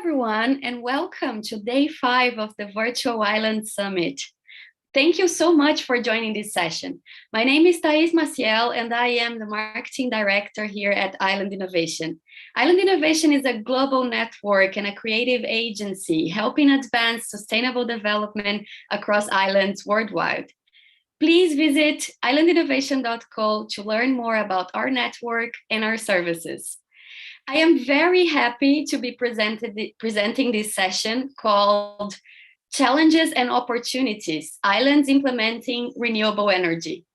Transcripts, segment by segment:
everyone, and welcome to day 5 of the Virtual Island Summit. Thank you so much for joining this session. My name is Thais Maciel, and I am the Marketing Director here at Island Innovation. Island Innovation is a global network and a creative agency helping advance sustainable development across islands worldwide. Please visit islandinnovation.co to learn more about our network and our services. I am very happy to be presenting this session called Challenges and Opportunities, Islands Implementing Renewable Energy.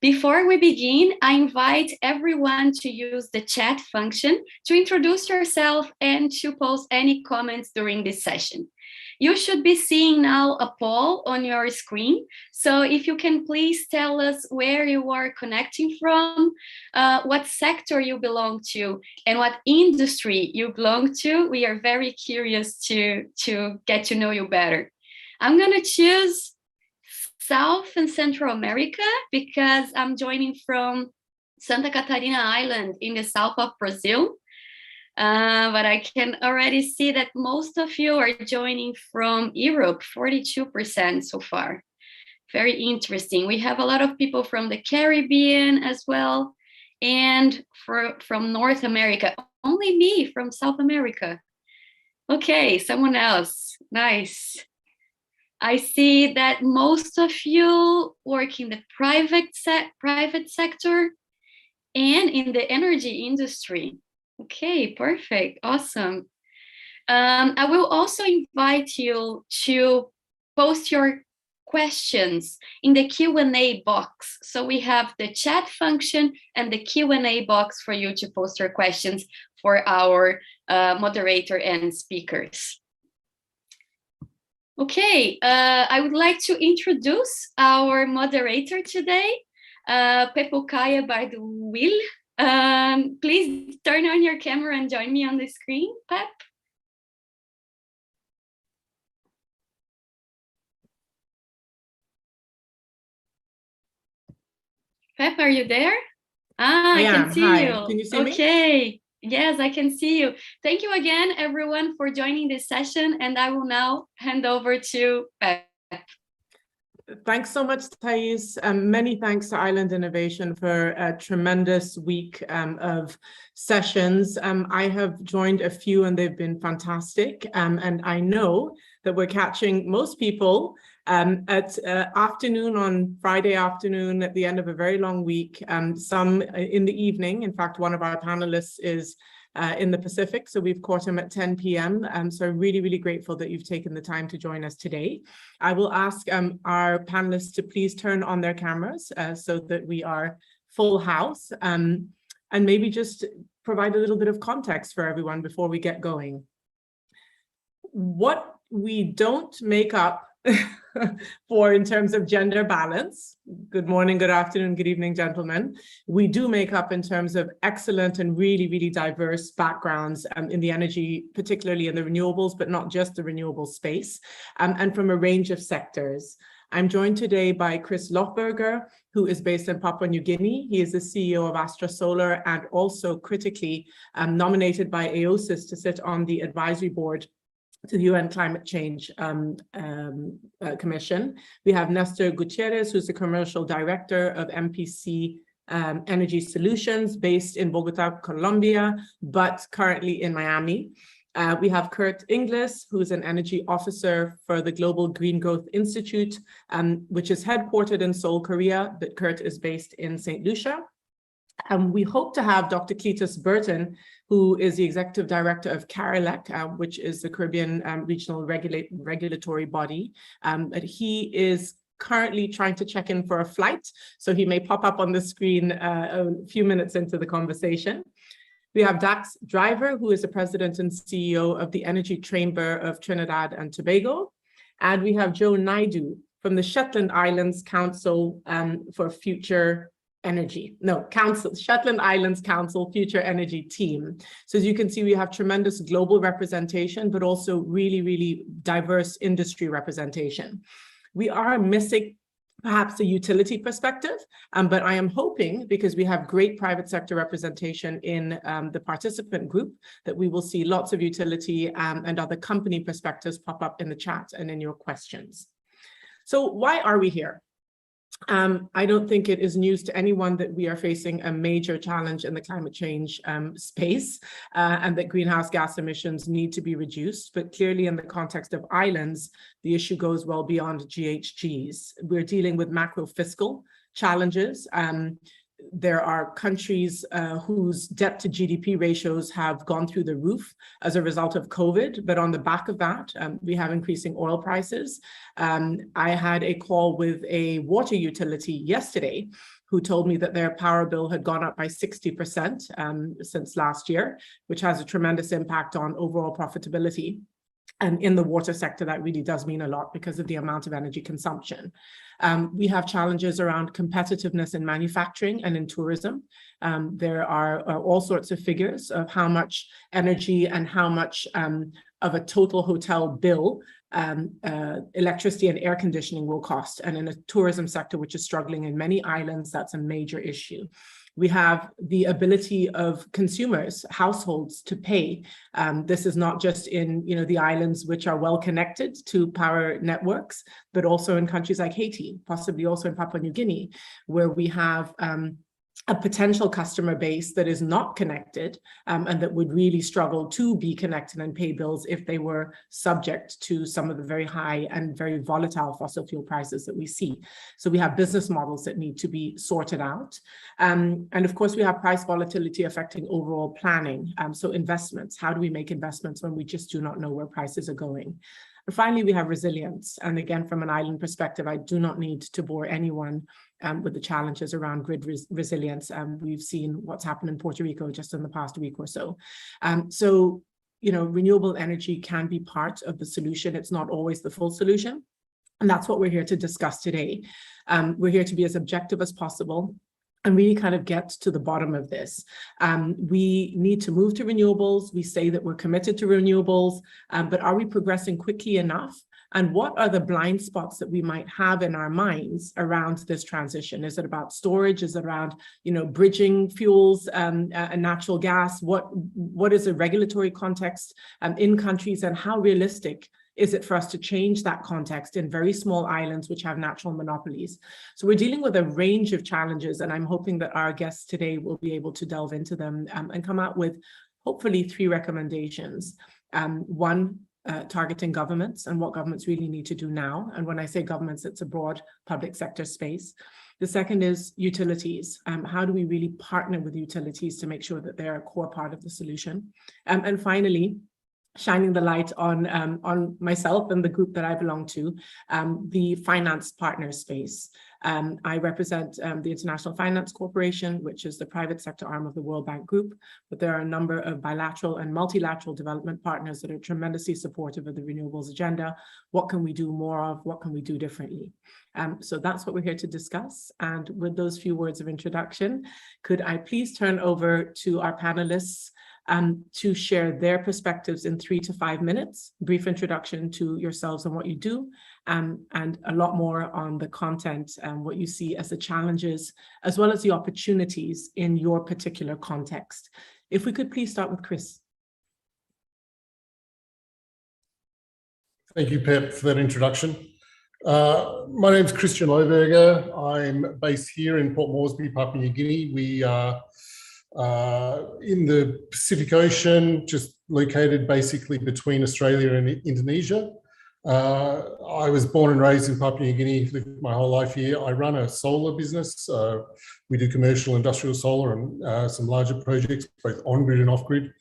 Before we begin, I invite everyone to use the chat function to introduce yourself and to post any comments during this session. You should be seeing now a poll on your screen. So if you can please tell us where you are connecting from, what sector you belong to, and what industry you belong to. We are very curious to get to know you better. I'm going to choose South and Central America because I'm joining from Santa Catarina Island in the south of Brazil. But I can already see that most of you are joining from Europe, 42% so far. Very interesting. We have a lot of people from the Caribbean as well, and from North America. Only me from South America. Okay, someone else. Nice. I see that most of you work in the private sector and in the energy industry. Okay, perfect, awesome. I will also invite you to post your questions in the Q&A box. So we have the chat function and the Q&A box for you to post your questions for our moderator and speakers. Okay, I would like to introduce our moderator today, Pepukaya Barduwil. Please turn on your camera and join me on the screen, Pep. Pep, are you there? I can see Hi. you. Can you see me? Okay. Yes, I can see you. Thank you again, everyone, for joining this session. And I will now hand over to Pep. Thanks so much, Thais. Many thanks to Island Innovation for a tremendous week of sessions. I have joined a few and they've been fantastic. And I know that we're catching most people at afternoon on Friday afternoon at the end of a very long week, some in the evening. In fact, one of our panelists is in the Pacific, so we've caught him at 10 p.m. So really, really grateful that you've taken the time to join us today. I will ask our panelists to please turn on their cameras so that we are full house, and maybe just provide a little bit of context for everyone before we get going. What we don't make up for in terms of gender balance, good morning, good afternoon, good evening, gentlemen, we do make up in terms of excellent and really, really diverse backgrounds in the energy, particularly in the renewables, but not just the renewable space, and from a range of sectors. I'm joined today by Chris Loffberger, who is based in Papua New Guinea. He is the CEO of Astra Solar and also critically nominated by AOSIS to sit on the advisory board to the UN Climate Change Commission. We have Nestor Gutierrez, who's the Commercial Director of Npc Energy Solutions, based in Bogota, Colombia, but currently in Miami. We have Kurt Inglis, who's an Energy Officer for the Global Green Growth Institute, which is headquartered in Seoul, Korea, but Kurt is based in St. Lucia. We hope to have Dr. Cletus Burton, who is the Executive Director of CARILEC, which is the Caribbean Regional Regulatory Body. But he is currently trying to check in for a flight, so he may pop up on the screen a few minutes into the conversation. We have Dax Driver, who is the President and CEO of the Energy Chamber of Trinidad and Tobago. And we have Joe Naidu from the Shetland Islands Council for Future Energy, Shetland Islands Council Future Energy Team. So as you can see, we have tremendous global representation, but also really, really diverse industry representation. We are missing perhaps a utility perspective, but I am hoping, because we have great private sector representation in the participant group, that we will see lots of utility and other company perspectives pop up in the chat and in your questions. So why are we here? I don't think it is news to anyone that we are facing a major challenge in the climate change space and that greenhouse gas emissions need to be reduced. But clearly in the context of islands, the issue goes well beyond GHGs. We're dealing with macro fiscal challenges. There are countries whose debt to GDP ratios have gone through the roof as a result of COVID, but on the back of that, we have increasing oil prices. I had a call with a water utility yesterday who told me that their power bill had gone up by 60% since last year, which has a tremendous impact on overall profitability. And in the water sector, that really does mean a lot because of the amount of energy consumption. We have challenges around competitiveness in manufacturing and in tourism. There are all sorts of figures of how much energy and how much of a total hotel bill electricity and air conditioning will cost. And in a tourism sector, which is struggling in many islands, that's a major issue. We have the ability of consumers, households to pay. This is not just in the islands which are well connected to power networks, but also in countries like Haiti, possibly also in Papua New Guinea, where we have a potential customer base that is not connected and that would really struggle to be connected and pay bills if they were subject to some of the very high and very volatile fossil fuel prices that we see. So we have business models that need to be sorted out. And of course, we have price volatility affecting overall planning. So investments, how do we make investments when we just do not know where prices are going? And finally, we have resilience. And again, from an island perspective, I do not need to bore anyone with the challenges around grid resilience. We've seen what's happened in Puerto Rico just in the past week or so. Renewable energy can be part of the solution. It's not always the full solution. And that's what we're here to discuss today. We're here to be as objective as possible and really kind of get to the bottom of this. We need to move to renewables. We say that we're committed to renewables, but are we progressing quickly enough? And what are the blind spots that we might have in our minds around this transition? Is it about storage? Is it around, bridging fuels and natural gas? What is the regulatory context in countries, and how realistic is it for us to change that context in very small islands which have natural monopolies? So we're dealing with a range of challenges, and I'm hoping that our guests today will be able to delve into them and come out with hopefully 3 recommendations. One, targeting governments and what governments really need to do now. And when I say governments, it's a broad public sector space. The second is utilities. How do we really partner with utilities to make sure that they're a core part of the solution? And finally, shining the light on myself and the group that I belong to, the finance partner space. I represent the International Finance Corporation, which is the private sector arm of the World Bank Group, but there are a number of bilateral and multilateral development partners that are tremendously supportive of the renewables agenda. What can we do more of? What can we do differently? So that's what we're here to discuss. And with those few words of introduction, could I please turn over to our panelists to share their perspectives in 3 to 5 minutes, brief introduction to yourselves and what you do, and a lot more on the content and what you see as the challenges, as well as the opportunities in your particular context. If we could please start with Chris. Thank you, Pep, for that introduction. My name is Christian Loffberger. I'm based here in Port Moresby, Papua New Guinea. We are in the Pacific Ocean, just located basically between Australia and Indonesia. I was born and raised in Papua New Guinea, lived my whole life here. I run a solar business. We do commercial industrial solar and some larger projects, both on-grid and off-grid.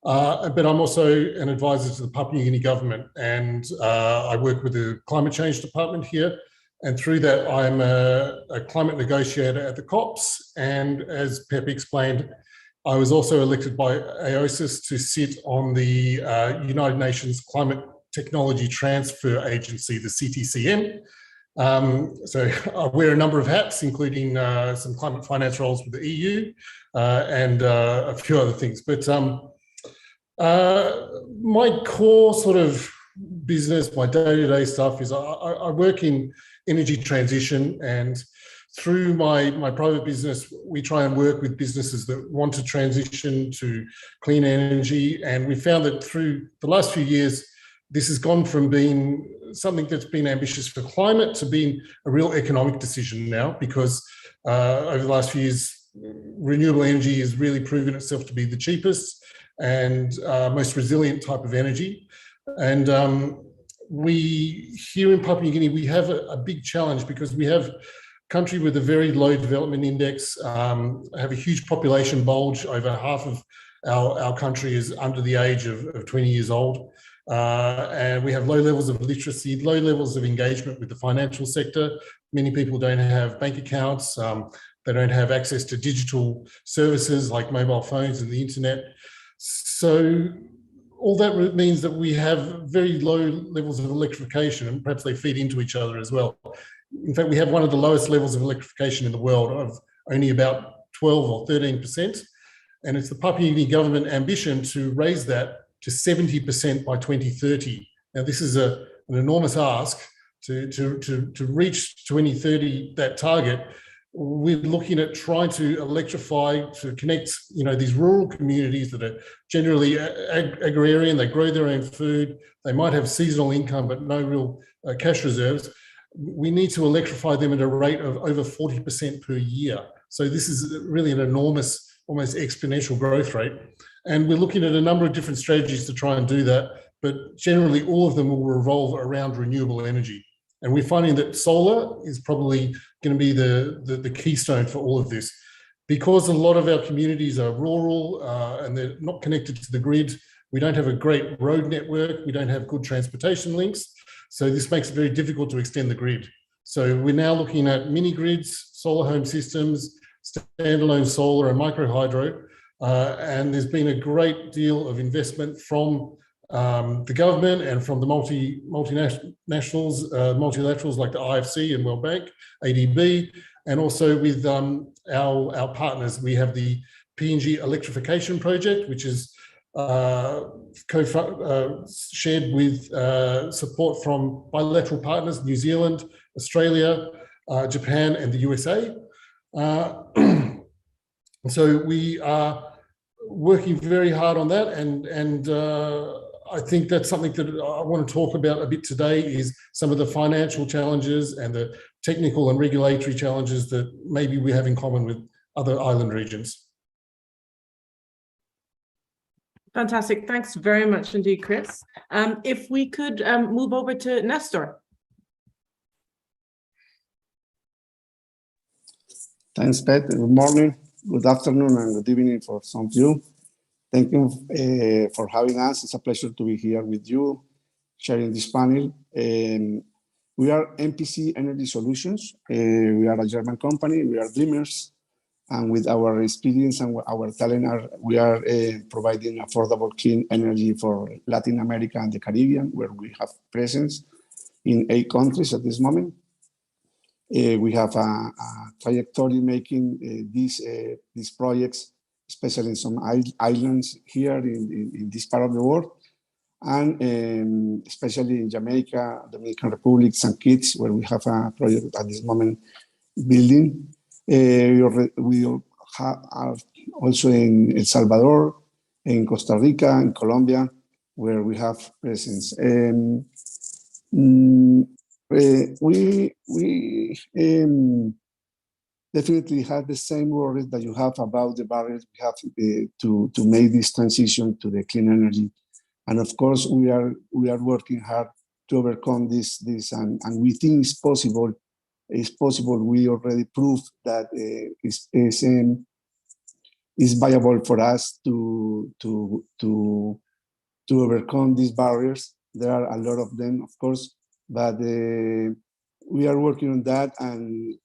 But I'm also an advisor to the Papua New Guinea government, and I work with the climate change department here. And through that, I'm a climate negotiator at the COPs. And as Pep explained, I was also elected by AOSIS to sit on the United Nations Climate Technology Transfer Agency, the CTCM. So I wear a number of hats, including some climate finance roles with the EU and a few other things. But my core sort of business, my day-to-day stuff is I work in energy transition, and through my private business, we try and work with businesses that want to transition to clean energy. And we found that through the last few years, this has gone from being something that's been ambitious for climate to being a real economic decision now, because over the last few years, renewable energy has really proven itself to be the cheapest and most resilient type of energy. And we here in Papua New Guinea, we have a big challenge because we have a country with a very low development index, have a huge population bulge. Over half of our country is under the age of 20 years old. And we have low levels of literacy, low levels of engagement with the financial sector. Many people don't have bank accounts. They don't have access to digital services like mobile phones and the internet. So all that means that we have very low levels of electrification, and perhaps they feed into each other as well. In fact, we have one of the lowest levels of electrification in the world, of only about 12 or 13%. And it's the Papua New Guinea government ambition to raise that to 70% by 2030. Now, this is an enormous ask to reach 2030, that target. We're looking at trying to electrify, to connect, these rural communities that are generally agrarian. They grow their own food. They might have seasonal income, but no real cash reserves. We need to electrify them at a rate of over 40% per year. So this is really an enormous, almost exponential growth rate. And we're looking at a number of different strategies to try and do that, but generally all of them will revolve around renewable energy. And we're finding that solar is probably going to be the keystone for all of this. Because a lot of our communities are rural and they're not connected to the grid, we don't have a great road network, we don't have good transportation links. So this makes it very difficult to extend the grid. So we're now looking at mini grids, solar home systems, standalone solar and micro hydro. And there's been a great deal of investment from the government and from the multilaterals like the IFC and World Bank, ADB, and also with our partners. We have the PNG Electrification Project, which is shared with support from bilateral partners, New Zealand, Australia, Japan, and the USA. So we are working very hard on that, and I think that's something that I want to talk about a bit today, is some of the financial challenges and the technical and regulatory challenges that maybe we have in common with other island regions. Fantastic. Thanks very much indeed, Chris. If we could move over to Nestor. Thanks, Pat. Good morning, good afternoon, and good evening for some of you. Thank you for having us. It's a pleasure to be here with you, sharing this panel. We are Npc Energy Solutions. We are a German company. We are dreamers. And with our experience and our talent, we are providing affordable clean energy for Latin America and the Caribbean, where we have presence in 8 countries at this moment. We have a trajectory making these projects, especially in some islands here in this part of the world, and especially in Jamaica, Dominican Republic, St. Kitts, where we have a project at this moment building. We are also in El Salvador, in Costa Rica, in Colombia, where we have presence. We definitely have the same worries that you have about the barriers we have to make this transition to the clean energy, and of course we are working hard to overcome this and we think it's possible. It's possible. We already proved that it's viable for us to overcome these barriers. There are a lot of them, of course, but we are working on that, and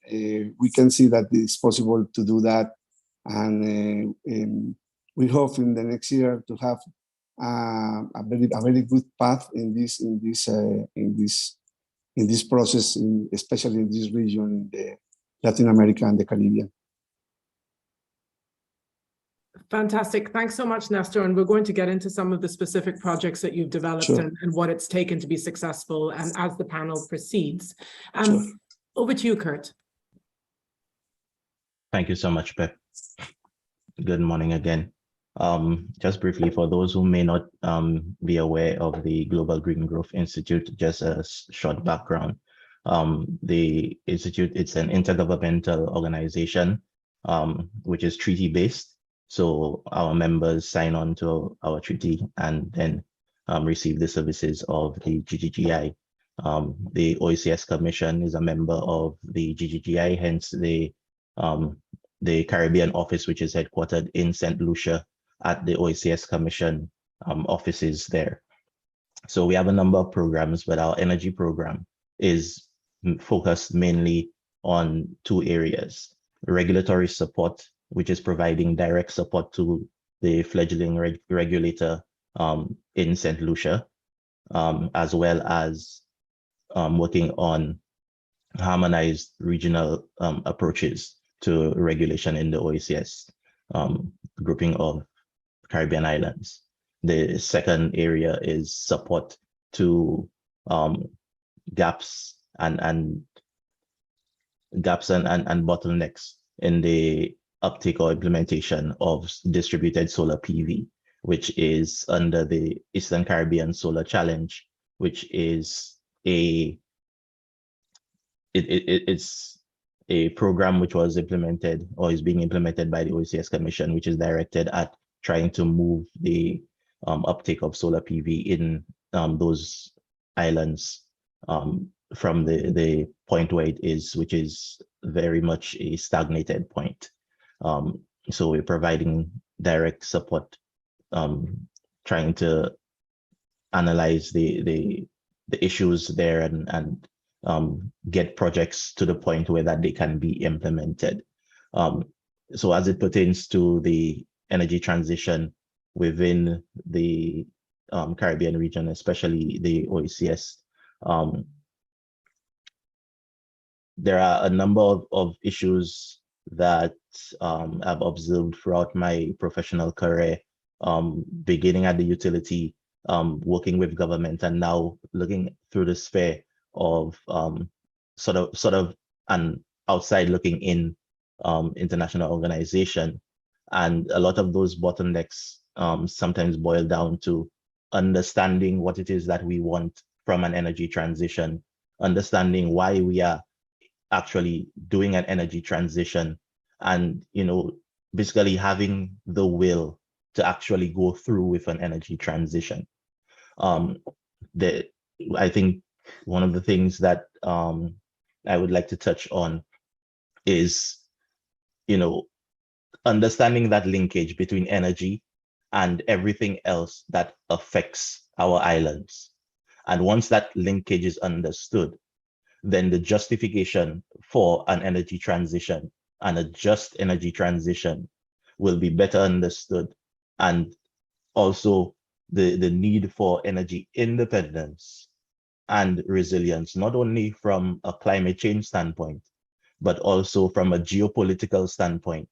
we can see that it's possible to do that. And we hope in the next year to have a very good path in this process, especially in this region, in the Latin America and the Caribbean. Fantastic. Thanks so much, Nestor. And we're going to get into some of the specific projects that you've developed and what it's taken to be successful and as the panel proceeds. Over to you, Kurt. Thank you so much, Pep. Good morning again. Just briefly, for those who may not be aware of the Global Green Growth Institute, just a short background. The Institute, it's an intergovernmental organization, which is treaty-based. So our members sign on to our treaty and then receive the services of the GGGI. The OECS Commission is a member of the GGGI, hence the Caribbean office, which is headquartered in St. Lucia at the OECS Commission offices there. So we have a number of programs, but our energy program is focused mainly on two areas: regulatory support, which is providing direct support to the fledgling regulator in St. Lucia, as well as working on harmonized regional approaches to regulation in the OECS grouping of Caribbean islands. The second area is support to gaps and bottlenecks in the uptake or implementation of distributed solar PV, which is under the Eastern Caribbean Solar Challenge, which is it's a program which was implemented or is being implemented by the OECS Commission, which is directed at trying to move the uptake of solar PV in those islands from the point where it is, which is very much a stagnated point. So we're providing direct support, trying to analyze the issues there and get projects to the point where that they can be implemented. So as it pertains to the energy transition within the Caribbean region, especially the OECS, there are a number of issues that I've observed throughout my professional career, beginning at the utility, working with government, and now looking through the sphere of sort of an outside looking in international organization. And a lot of those bottlenecks sometimes boil down to understanding what it is that we want from an energy transition, understanding why we are actually doing an energy transition, and basically having the will to actually go through with an energy transition. I think one of the things that I would like to touch on is, understanding that linkage between energy and everything else that affects our islands. And once that linkage is understood, then the justification for an energy transition and a just energy transition will be better understood. And also the need for energy independence and resilience, not only from a climate change standpoint, but also from a geopolitical standpoint,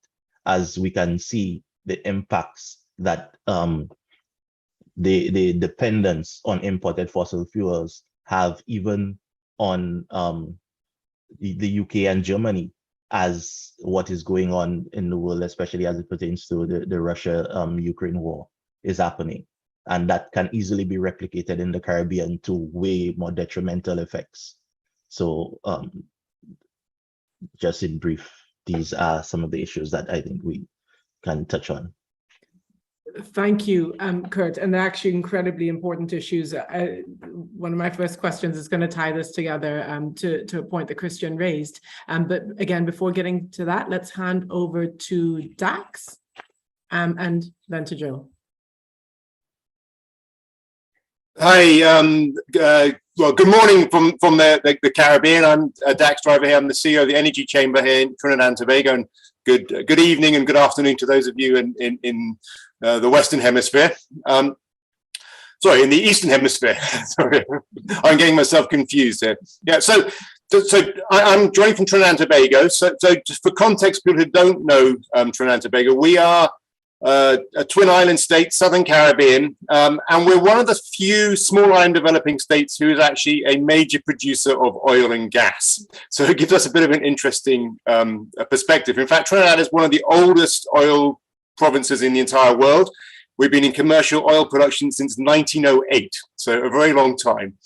as we can see the impacts that the dependence on imported fossil fuels have even on the UK and Germany, as what is going on in the world, especially as it pertains to the Russia-Ukraine war is happening. And that can easily be replicated in the Caribbean to way more detrimental effects. So just in brief, these are some of the issues that I think we can touch on. Thank you, Kurt. And they're actually incredibly important issues. One of my first questions is going to tie this together to a point that Christian raised. But again, before getting to that, let's hand over to Dax and then to Joe. Hi, well, good morning from the Caribbean. I'm Dax Driver here. I'm the CEO of the Energy Chamber here in Trinidad and Tobago. And good evening and good afternoon to those of you in the Western Hemisphere. Sorry, in the Eastern Hemisphere. Sorry, I'm getting myself confused here. Yeah, so I'm joining from Trinidad and Tobago. So just for context, people who don't know Trinidad and Tobago, we are a twin island state, Southern Caribbean, and we're one of the few small island developing states who is actually a major producer of oil and gas. So it gives us a bit of an interesting perspective. In fact, Trinidad is one of the oldest oil provinces in the entire world. We've been in commercial oil production since 1908, so a very long time.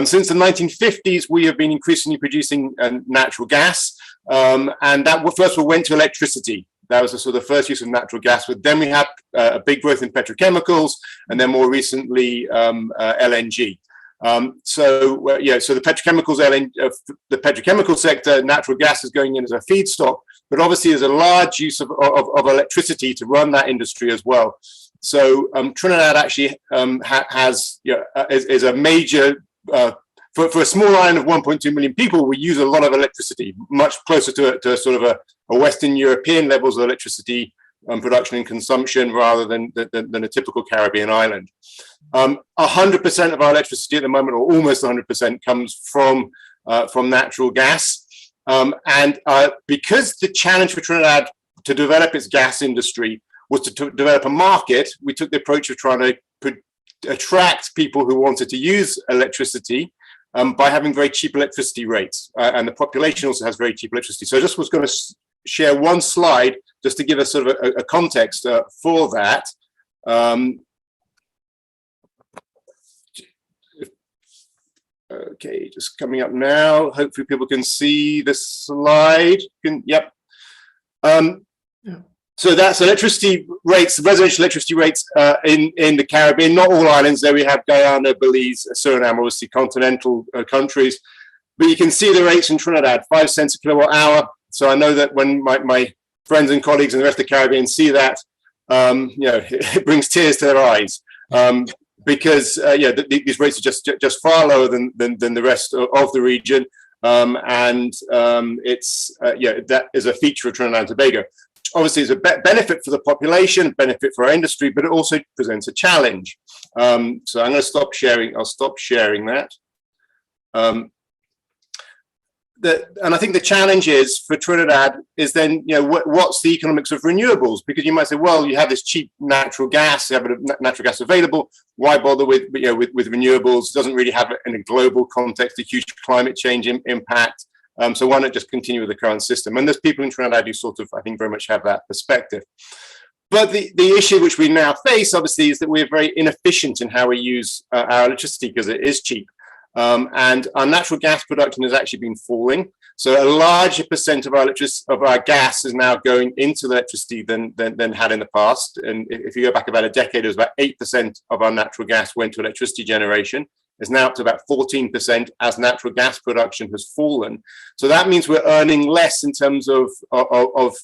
Since the 1950s, we have been increasingly producing natural gas, and that first of all went to electricity. That was the sort of first use of natural gas, but then we had a big growth in petrochemicals, and then more recently LNG. So the petrochemicals, the petrochemical sector, natural gas is going in as a feedstock, but obviously there's a large use of electricity to run that industry as well. So Trinidad actually is a major, for a small island of 1.2 million people, we use a lot of electricity, much closer to sort of a Western European levels of electricity production and consumption rather than a typical Caribbean island. 100% of our electricity at the moment, or almost 100%, comes from natural gas. Because the challenge for Trinidad to develop its gas industry was to develop a market, we took the approach of trying to attract people who wanted to use electricity by having very cheap electricity rates. And the population also has very cheap electricity. So I just was going to share one slide just to give us sort of a context for that. Okay, just coming up now. Hopefully people can see this slide. Yep. So that's electricity rates, residential electricity rates in the Caribbean. Not all islands. There we have Guyana, Belize, Suriname, obviously continental countries. But you can see the rates in Trinidad, 5 cents a kilowatt hour. So I know that when my friends and colleagues in the rest of the Caribbean see that, it brings tears to their eyes. Because these rates are just far lower than the rest of the region. That is a feature of Trinidad and Tobago. Obviously, it's a benefit for the population, benefit for our industry, but it also presents a challenge. So I'm going to stop sharing. I'll stop sharing that. And I think the challenge is for Trinidad is then, what's the economics of renewables? Because you might say, well, you have this cheap natural gas, you have natural gas available. Why bother with renewables? It doesn't really have, in a global context, a huge climate change impact. So why not just continue with the current system? And there's people in Trinidad who sort of, I think, very much have that perspective. But the issue which we now face, obviously, is that we're very inefficient in how we use our electricity because it is cheap. And our natural gas production has actually been falling. So a larger percent of our gas is now going into electricity than had in the past. And if you go back about a decade, it was about 8% of our natural gas went to electricity generation. It's now up to about 14% as natural gas production has fallen. So that means we're earning less in terms of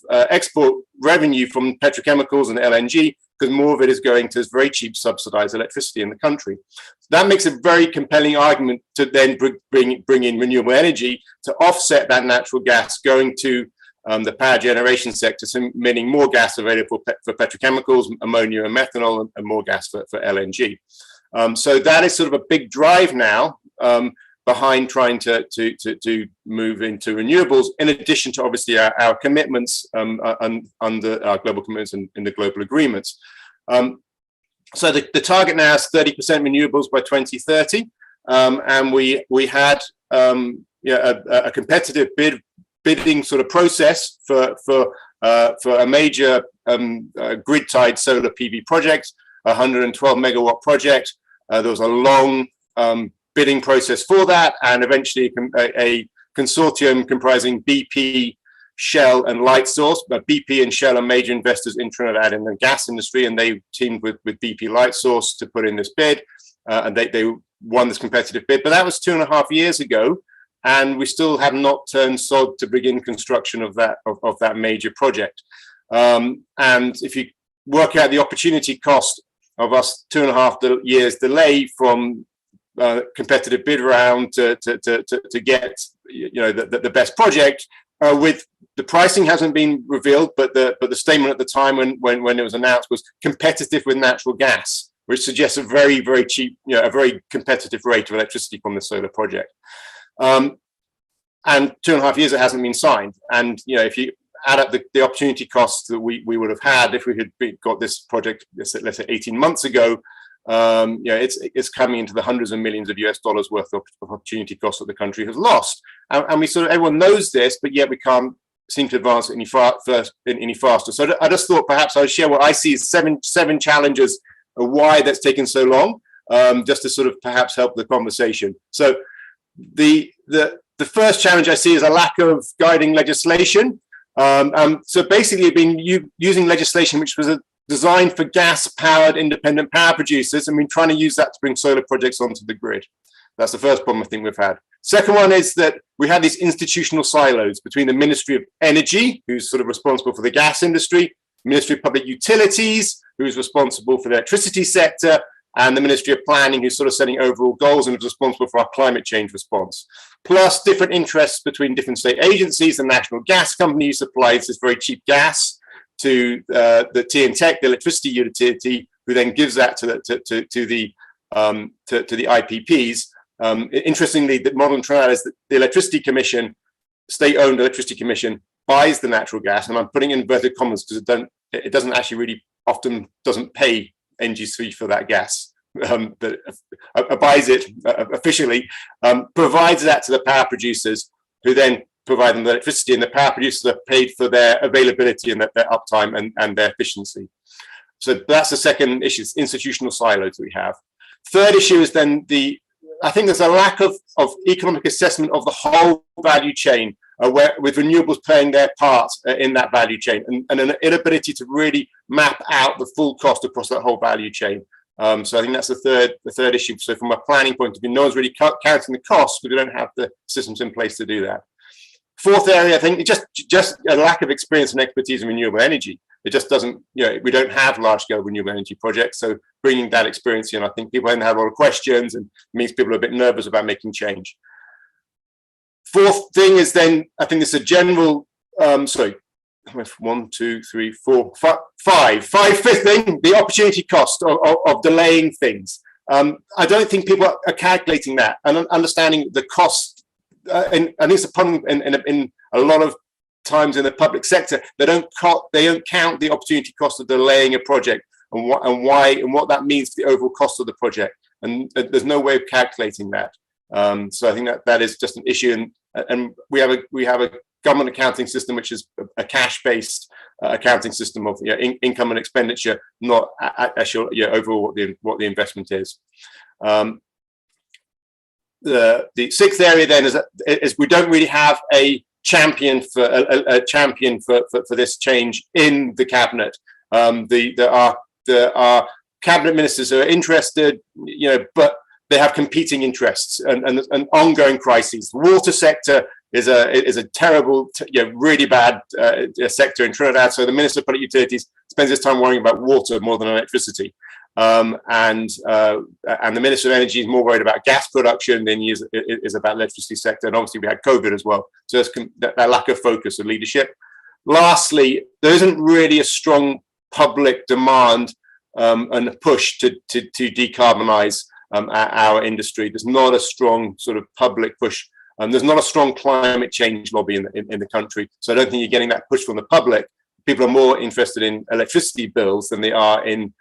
export revenue from petrochemicals and LNG, because more of it is going to very cheap subsidized electricity in the country. So that makes a very compelling argument to then bring in renewable energy to offset that natural gas going to the power generation sector, so meaning more gas available for petrochemicals, ammonia and methanol, and more gas for LNG. So that is sort of a big drive now behind trying to move into renewables, in addition to obviously our commitments under our global commitments in the global agreements. So the target now is 30% renewables by 2030, and we had a competitive bidding sort of process for a major grid-tied solar PV project, a 112 megawatt project. There was a long bidding process for that, and eventually a consortium comprising BP, Shell, and Lightsource. But BP and Shell are major investors in Trinidad in the gas industry, and they teamed with BP Lightsource to put in this bid, and they won this competitive bid. But that was 2.5 years ago, and we still have not turned sod to begin construction of that major project. And if you work out the opportunity cost of us 2.5 years delay from competitive bid round to get the best project, with the pricing hasn't been revealed, but the statement at the time when it was announced was competitive with natural gas, which suggests a very, very cheap, a very competitive rate of electricity from the solar project. And 2.5 years it hasn't been signed. And if you add up the opportunity costs that we would have had if we had got this project, let's say 18 months ago, it's coming into the hundreds of millions of US dollars worth of opportunity costs that the country has lost. And we everyone knows this, but yet we can't seem to advance any faster. So I just thought perhaps I'd share what I see as seven challenges of why that's taken so long, just to sort of perhaps help the conversation. So the first challenge I see is a lack of guiding legislation. So basically, been using legislation which was designed for gas-powered independent power producers, and we're trying to use that to bring solar projects onto the grid. That's the first problem I think we've had. Second one is that we have these institutional silos between the Ministry of Energy, who's sort of responsible for the gas industry, Ministry of Public Utilities, who's responsible for the electricity sector, and the Ministry of Planning, who's sort of setting overall goals and is responsible for our climate change response. Plus different interests between different state agencies. The National Gas Company supplies this very cheap gas to the TNTEC, the electricity utility, who then gives that to the IPPs. Interestingly, the model in Trinidad is that the Electricity Commission, state-owned Electricity Commission, buys the natural gas, and I'm putting in inverted commas because it doesn't actually really often doesn't pay NG3 for that gas, but buys it officially, provides that to the power producers, who then provide them the electricity, and the power producers are paid for their availability and their uptime and their efficiency. So that's the second issue, institutional silos we have. Third issue is then I think there's a lack of economic assessment of the whole value chain, with renewables playing their part in that value chain, and an inability to really map out the full cost across that whole value chain. So I think that's the third issue. So from a planning point of view, no one's really counting the costs, but we don't have the systems in place to do that. Fourth area, I think, just a lack of experience and expertise in renewable energy. It just doesn't, we don't have large-scale renewable energy projects. So bringing that experience in, I think people then have a lot of questions, and means people are a bit nervous about making change. Fourth thing is then, I think it's a general, one, two, three, four, five. Fifth thing, the opportunity cost of delaying things. I don't think people are calculating that and understanding the cost. And it's a problem in a lot of times in the public sector. They don't count the opportunity cost of delaying a project and what that means to the overall cost of the project. And there's no way of calculating that. So I think that is just an issue. And we have a government accounting system which is a cash-based accounting system of income and expenditure, not actual overall what the investment is. The sixth area then is we don't really have a champion for this change in the cabinet. There are cabinet ministers who are interested, but they have competing interests and ongoing crises. The water sector is a terrible, really bad sector in Trinidad. So the Minister of Public Utilities spends his time worrying about water more than electricity. And the Minister of Energy is more worried about gas production than he is about the electricity sector. And obviously we had COVID as well. So there's that lack of focus of leadership. Lastly, there isn't really a strong public demand and a push to decarbonize our industry. There's not a strong sort of public push. There's not a strong climate change lobby in the country. So I don't think you're getting that push from the public. People are more interested in electricity bills than they are in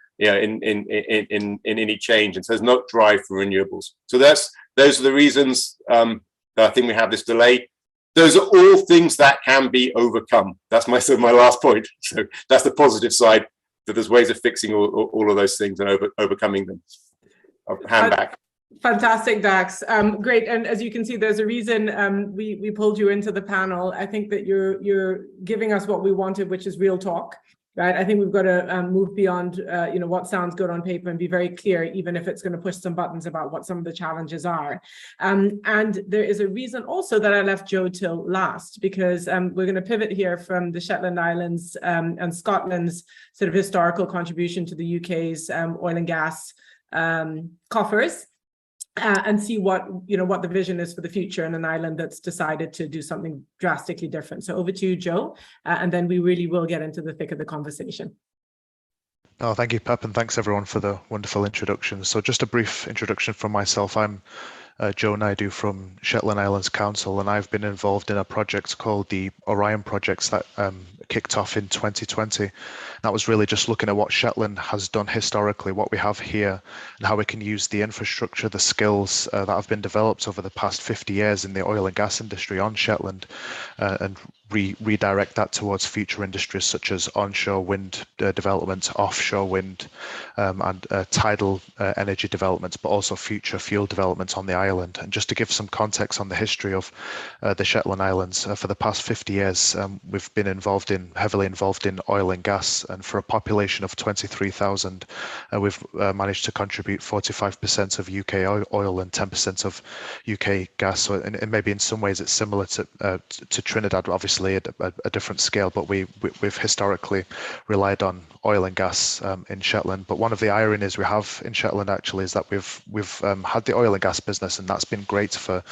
any change, and so there's no drive for renewables. So those are the reasons that I think we have this delay. Those are all things that can be overcome. That's my last point. So that's the positive side, that there's ways of fixing all of those things and overcoming them. I'll hand back. Fantastic, Dax. Great. And as you can see, there's a reason we pulled you into the panel. I think that you're giving us what we wanted, which is real talk. Right. I think we've got to move beyond, what sounds good on paper and be very clear, even if it's going to push some buttons about what some of the challenges are. And there is a reason also that I left Joe till last, because we're going to pivot here from the Shetland Islands and Scotland's sort of historical contribution to the UK's oil and gas coffers. And see what the vision is for the future in an island that's decided to do something drastically different. So over to you, Joe, and then we really will get into the thick of the conversation. Oh, thank you, Pep, and thanks everyone for the wonderful introduction. So just a brief introduction from myself. I'm Joe Naidu from Shetland Islands Council, and I've been involved in a project called the Orion Project that kicked off in 2020. That was really just looking at what Shetland has done historically, what we have here, and how we can use the infrastructure, the skills that have been developed over the past 50 years in the oil and gas industry on Shetland, and redirect that towards future industries such as onshore wind development, offshore wind, and tidal energy developments, but also future fuel developments on the island. And just to give some context on the history of the Shetland Islands, for the past 50 years, we've been heavily involved in oil and gas, and for a population of 23,000, we've managed to contribute 45% of UK oil and 10% of UK gas. So, and maybe in some ways it's similar to Trinidad, obviously at a different scale, but we've historically relied on oil and gas in Shetland. But one of the ironies we have in Shetland actually is that we've had the oil and gas business, and that's been great for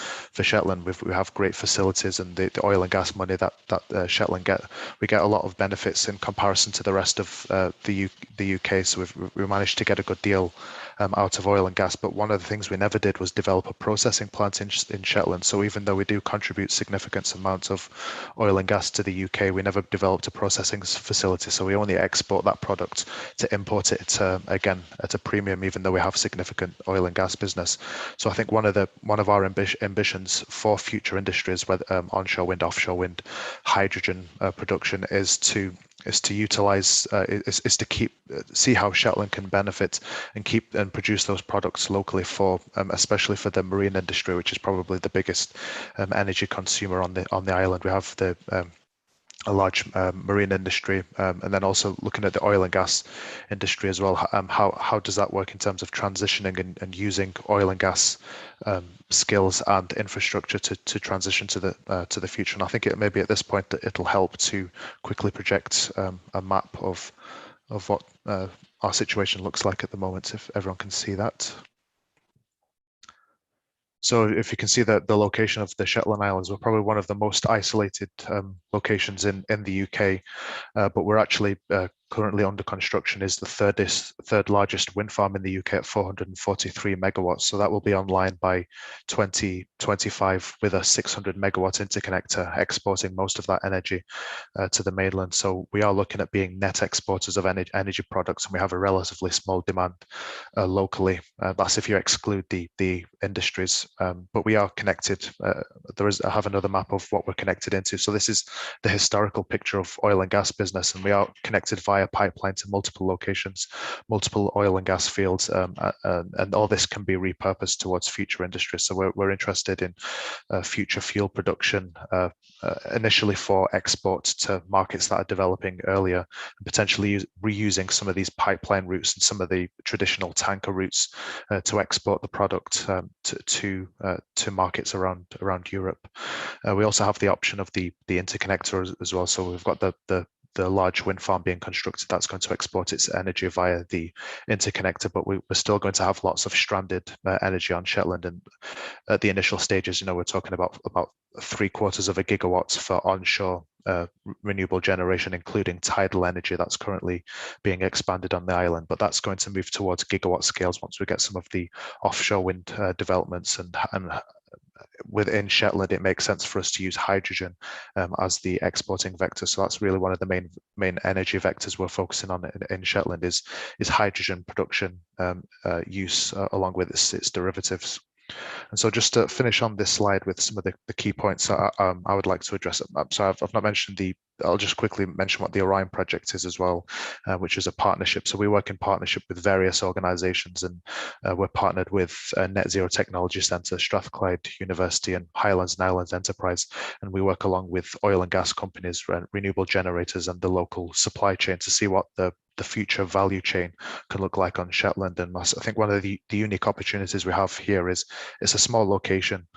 Shetland. We have great facilities, and the oil and gas money that Shetland we get a lot of benefits in comparison to the rest of the UK. So we managed to get a good deal out of oil and gas. But one of the things we never did was develop a processing plant in Shetland. So even though we do contribute significant amounts of oil and gas to the UK, we never developed a processing facility. So we only export that product to import it again at a premium, even though we have significant oil and gas business. So I think one of our ambitions for future industries, whether onshore wind, offshore wind, hydrogen production, is to utilize, is to see how Shetland can benefit and keep and produce those products locally for, especially for the marine industry, which is probably the biggest energy consumer on the island. We have a large marine industry, and then also looking at the oil and gas industry as well. How does that work in terms of transitioning and using oil and gas skills and infrastructure to transition to the future? And I think maybe at this point that it'll help to quickly project a map of what our situation looks like at the moment, if everyone can see that. So if you can see that the location of the Shetland Islands, we're probably one of the most isolated locations in the UK, but we're actually currently under construction is the third largest wind farm in the UK at 443 megawatts. So that will be online by 2025 with a 600 megawatt interconnector exporting most of that energy to the mainland. So we are looking at being net exporters of energy products, and we have a relatively small demand locally. That's if you exclude the industries, but we are connected. I have another map of what we're connected into. So this is the historical picture of oil and gas business, and we are connected via pipeline to multiple locations, multiple oil and gas fields, and all this can be repurposed towards future industries. So we're interested in future fuel production, initially for export to markets that are developing earlier, and potentially reusing some of these pipeline routes and some of the traditional tanker routes to export the product to markets around Europe. We also have the option of the interconnector as well. So we've got the large wind farm being constructed that's going to export its energy via the interconnector, but we're still going to have lots of stranded energy on Shetland. And at the initial stages, we're talking about 750 gigawatts for onshore renewable generation, including tidal energy that's currently being expanded on the island. But that's going to move towards gigawatt scales once we get some of the offshore wind developments, and within Shetland, it makes sense for us to use hydrogen as the exporting vector. So that's really one of the main energy vectors we're focusing on in Shetland is hydrogen production use along with its derivatives. And so just to finish on this slide with some of the key points I would like to address. So I've not mentioned I'll just quickly mention what the Orion Project is as well, which is a partnership. So we work in partnership with various organizations, and we're partnered with Net Zero Technology Centre, Strathclyde University, and Highlands and Islands Enterprise. And we work along with oil and gas companies, renewable generators, and the local supply chain to see what the future value chain can look like on Shetland. And I think one of the unique opportunities we have here is it's a small location.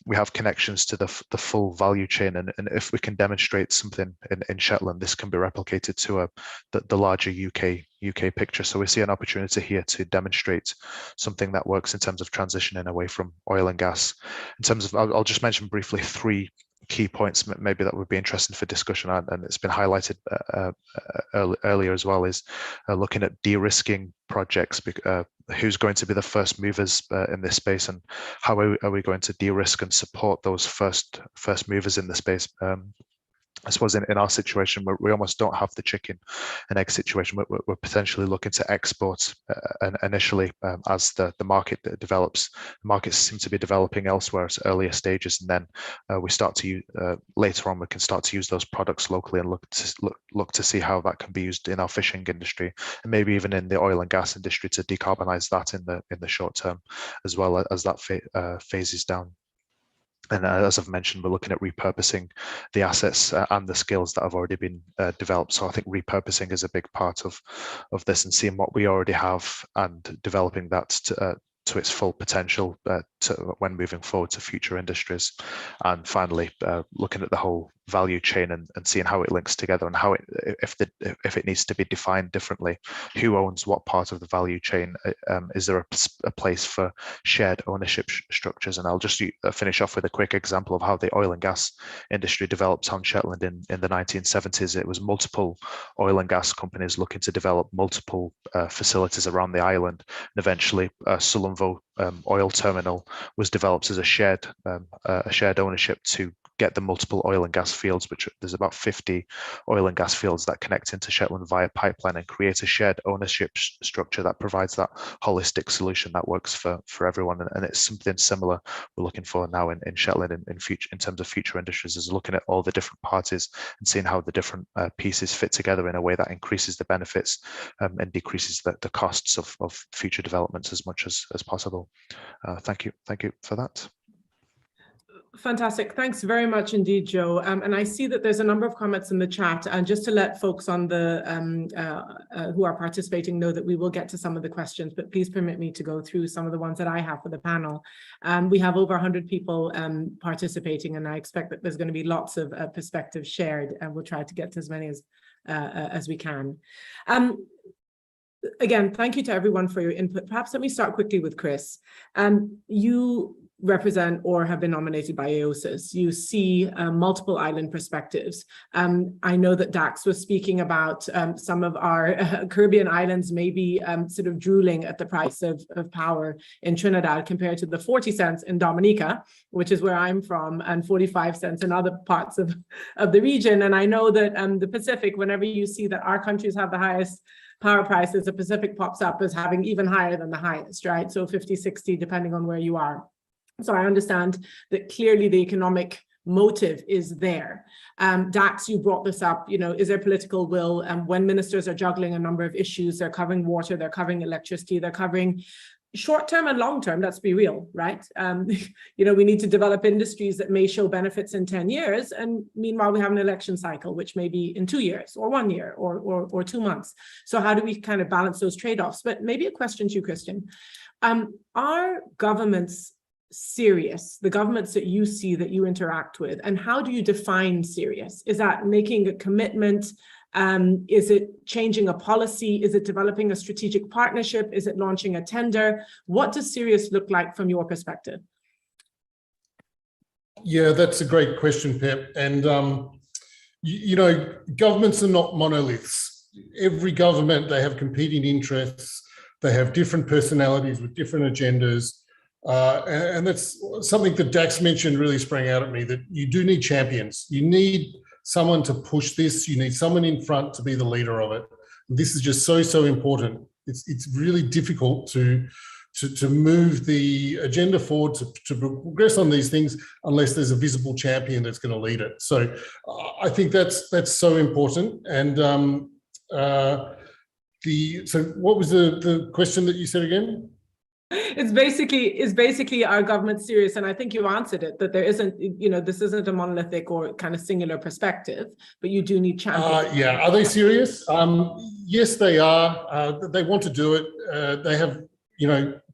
We have connections to the full value chain, and if we can demonstrate something in Shetland, this can be replicated to the larger UK picture. So we see an opportunity here to demonstrate something that works in terms of transitioning away from oil and gas. In terms of, I'll just mention briefly 3 key points maybe that would be interesting for discussion, and it's been highlighted earlier as well, is looking at de-risking projects. Who's going to be the first movers in this space, and how are we going to de-risk and support those first movers in the space? I suppose in our situation, we almost don't have the chicken and egg situation. We're potentially looking to export initially as the market develops. The markets seem to be developing elsewhere at earlier stages, and then we start to use, later on we can start to use those products locally and look to see how that can be used in our fishing industry and maybe even in the oil and gas industry to decarbonize that in the short term, as well as that phases down. And as I've mentioned, we're looking at repurposing the assets and the skills that have already been developed. So I think repurposing is a big part of this, and seeing what we already have and developing that to its full potential when moving forward to future industries. And finally, looking at the whole value chain and seeing how it links together and how if it needs to be defined differently, who owns what part of the value chain, is there a place for shared ownership structures? And I'll just finish off with a quick example of how the oil and gas industry developed on Shetland in the 1970s. It was multiple oil and gas companies looking to develop multiple facilities around the island, and eventually Sullenvo oil terminal was developed as a shared ownership to get the multiple oil and gas fields, which there's about 50 oil and gas fields that connect into Shetland via pipeline, and create a shared ownership structure that provides that holistic solution that works for everyone. And it's something similar we're looking for now in Shetland in terms of future industries, is looking at all the different parties and seeing how the different pieces fit together in a way that increases the benefits and decreases the costs of future developments as much as possible. Thank you for that. Fantastic. Thanks very much indeed, Joe. And I see that there's a number of comments in the chat. And just to let folks on the who are participating know that we will get to some of the questions, but please permit me to go through some of the ones that I have for the panel. We have over 100 people participating, and I expect that there's going to be lots of perspectives shared, and we'll try to get to as many as we can. Again, thank you to everyone for your input. Perhaps let me start quickly with Chris. You represent or have been nominated by AOSIS. You see multiple island perspectives. I know that Dax was speaking about some of our Caribbean islands maybe sort of drooling at the price of power in Trinidad compared to the 40 cents in Dominica, which is where I'm from, and 45 cents in other parts of the region. And I know that the Pacific, whenever you see that our countries have the highest power prices, the Pacific pops up as having even higher than the highest, right? So 50, 60, depending on where you are. So I understand that clearly the economic motive is there. Dax, you brought this up, is there political will? When ministers are juggling a number of issues, they're covering water, they're covering electricity, they're covering short-term and long-term, let's be real, right? We need to develop industries that may show benefits in 10 years. And meanwhile, we have an election cycle, which may be in 2 years or 1 year or 2 months. So how do we kind of balance those trade-offs? But maybe a question to you, Christian. Are governments serious, the governments that you see, that you interact with, and how do you define serious? Is that making a commitment? Is it changing a policy? Is it developing a strategic partnership? Is it launching a tender? What does serious look like from your perspective? Yeah, that's a great question, Pep. And, governments are not monoliths. Every government, they have competing interests. They have different personalities with different agendas. And that's something that Dax mentioned really sprang out at me, that you do need champions. You need someone to push this. You need someone in front to be the leader of it. This is just so important. It's really difficult to move the agenda forward, to progress on these things, unless there's a visible champion that's going to lead it. So I think that's so important. And so what was the question that you said again? It's basically our government serious, and I think you answered it, that there isn't, this isn't a monolithic or kind of singular perspective, but you do need champions. Yeah, are they serious? Yes, they are. They want to do it. They have,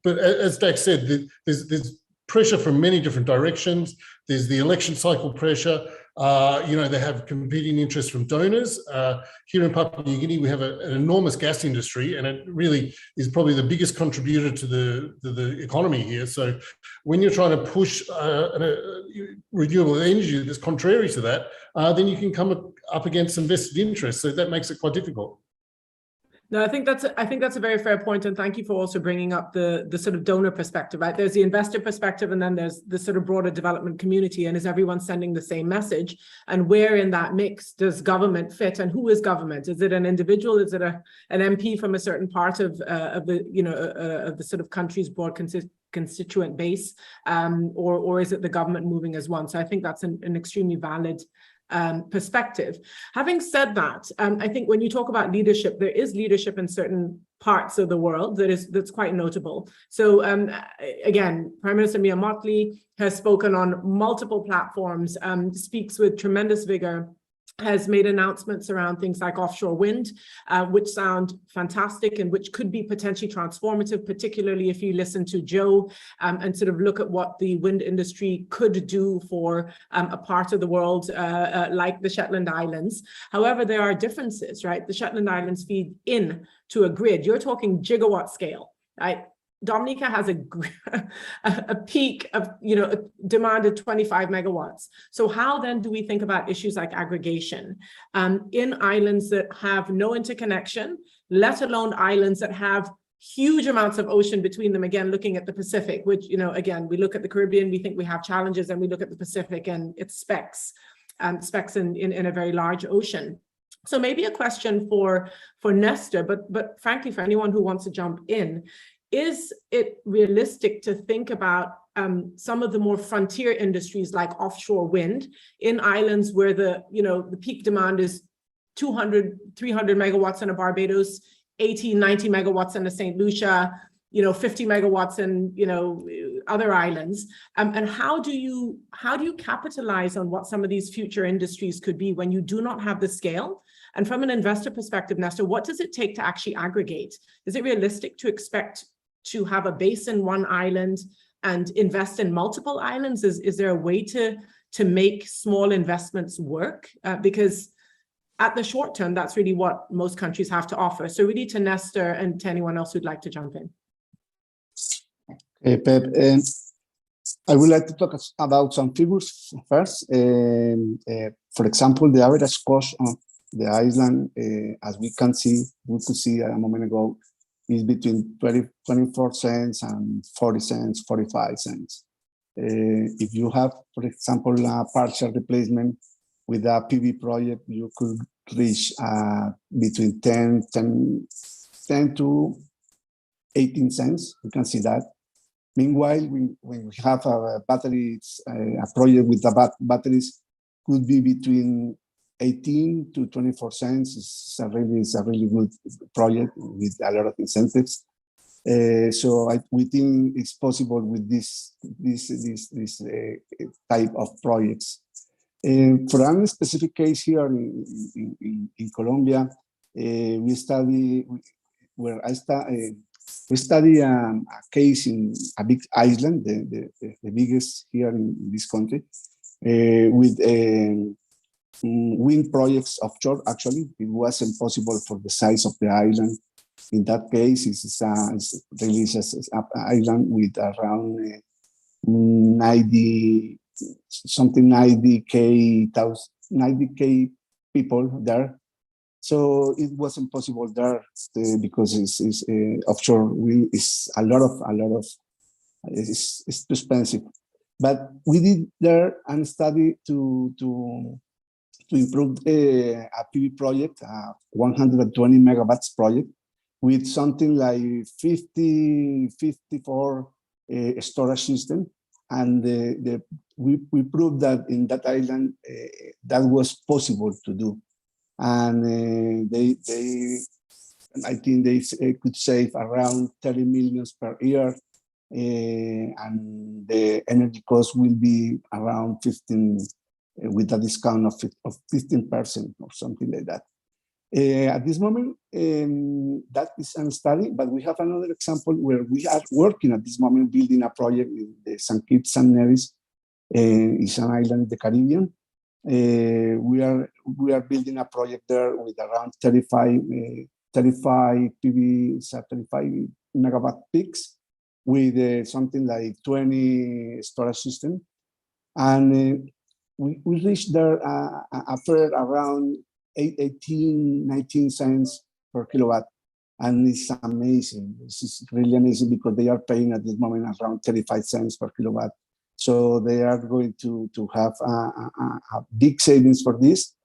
but as Dax said, there's pressure from many different directions. There's the election cycle pressure. They have competing interests from donors. Here in Papua New Guinea, we have an enormous gas industry, and it really is probably the biggest contributor to the economy here. So when you're trying to push renewable energy that's contrary to that, then you can come up against some vested interests. So that makes it quite difficult. No, I think that's a very fair point, and thank you for also bringing up the sort of donor perspective, right? There's the investor perspective, and then there's the sort of broader development community, and is everyone sending the same message? And where in that mix does government fit, and who is government? Is it an individual? Is it an MP from a certain part of the sort of country's broad constituent base, or is it the government moving as one? So I think that's an extremely valid perspective. Having said that, I think when you talk about leadership, there is leadership in certain parts of the world that's quite notable. So again, Prime Minister Mia Mottley has spoken on multiple platforms, speaks with tremendous vigor, has made announcements around things like offshore wind, which sound fantastic and which could be potentially transformative, particularly if you listen to Joe and sort of look at what the wind industry could do for a part of the world like the Shetland Islands. However, there are differences, right? The Shetland Islands feed in to a grid. You're talking gigawatt scale, right? Dominica has a peak of, demanded 25 megawatts. So how then do we think about issues like aggregation in islands that have no interconnection, let alone islands that have huge amounts of ocean between them? Again, looking at the Pacific, which, again, we look at the Caribbean, we think we have challenges, and we look at the Pacific and it's specks in a very large ocean. So maybe a question for Nestor, but frankly, for anyone who wants to jump in, is it realistic to think about some of the more frontier industries like offshore wind in islands where the peak demand is 200, 300 megawatts in a Barbados, 80, 90 megawatts in a St. Lucia, 50 megawatts in, other islands. And how do you capitalize on what some of these future industries could be when you do not have the scale? And from an investor perspective, Nestor, what does it take to actually aggregate? Is it realistic to expect to have a base in one island and invest in multiple islands? Is there a way to make small investments work? Because at the short term, that's really what most countries have to offer. So really to Nestor and to anyone else who'd like to jump in. Okay, Pep, I would like to talk about some figures first. For example, the average cost of the island, as we could see a moment ago, is between 24 cents and 40 cents, 45 cents. If you have, for example, a partial replacement with a PV project, you could reach between 10 to 18 cents. You can see that. Meanwhile, when we have a batteries, a project with the batteries could be between 18 to 24 cents. It's a really good project with a lot of incentives. So we think it's possible with this type of projects. For a specific case here in Colombia, we study a case in a big island, the biggest here in this country, with wind projects offshore. Actually, it wasn't possible for the size of the island. In that case, it's really just an island with around 90k people there. So it wasn't possible there because it's offshore wind is a lot of it's too expensive. But we did there a study to improve a PV project, a 120 megawatts project with something like 54 storage system. And we proved that in that island, that was possible to do. And I think they could save around 30 million per year. And the energy cost will be around 15, with a discount of 15% or something like that. At this moment, that is a study, but we have another example where we are working at this moment building a project in the St. Kitts and Nevis. It's an island in the Caribbean. We are building a project there with around 35 PV, 35 megawatt peaks with something like 20 storage system. And we reached there after around 18, 19 cents per kilowatt. And it's amazing. This is really amazing because they are paying at this moment around 35 cents per kilowatt. So they are going to have a big savings for this.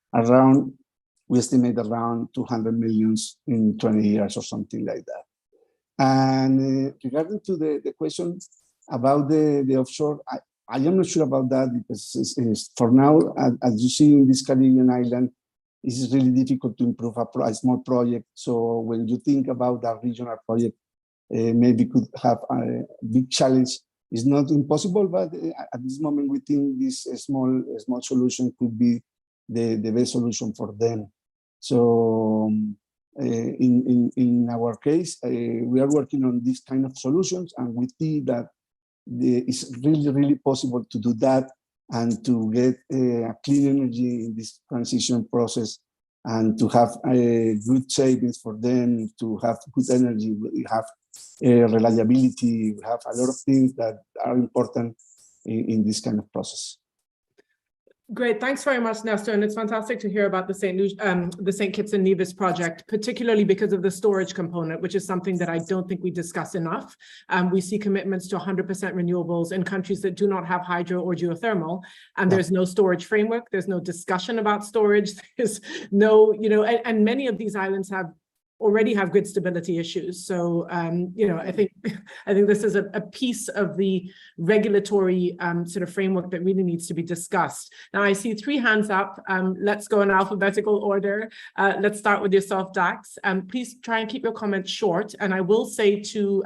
We estimate around 200 millions in 20 years or something like that. And regarding to the question about the offshore, I am not sure about that because for now, as you see in this Caribbean island, it's really difficult to improve a small project. So when you think about a regional project, maybe could have a big challenge. It's not impossible, but at this moment, we think this small solution could be the best solution for them. So in our case, we are working on this kind of solutions, and we see that it's really possible to do that and to get clean energy in this transition process and to have good savings for them, to have good energy, we have reliability, we have a lot of things that are important in this kind of process. Great, thanks very much, Nestor. And it's fantastic to hear about the St. Kitts and Nevis project, particularly because of the storage component, which is something that I don't think we discuss enough. We see commitments to 100% renewables in countries that do not have hydro or geothermal, and there's no storage framework. There's no discussion about storage. There's no, and many of these islands already have grid stability issues. So, I think this is a piece of the regulatory sort of framework that really needs to be discussed. Now, I see 3 hands up. Let's go in alphabetical order. Let's start with yourself, Dax. Please try and keep your comments short. And I will say to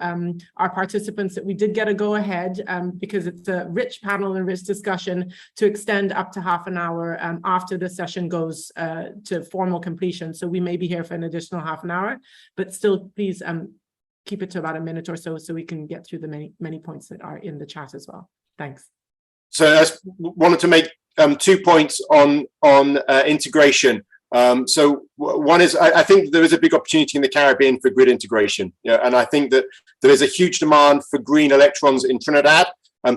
our participants that we did get a go ahead because it's a rich panel and rich discussion to extend up to half an hour after the session goes to formal completion. So we may be here for an additional half an hour. But still, please keep it to about a minute or so we can get through the many points that are in the chat as well. Thanks. So I wanted to make 2 points on integration. So one is, I think there is a big opportunity in the Caribbean for grid integration. And I think that there is a huge demand for green electrons in Trinidad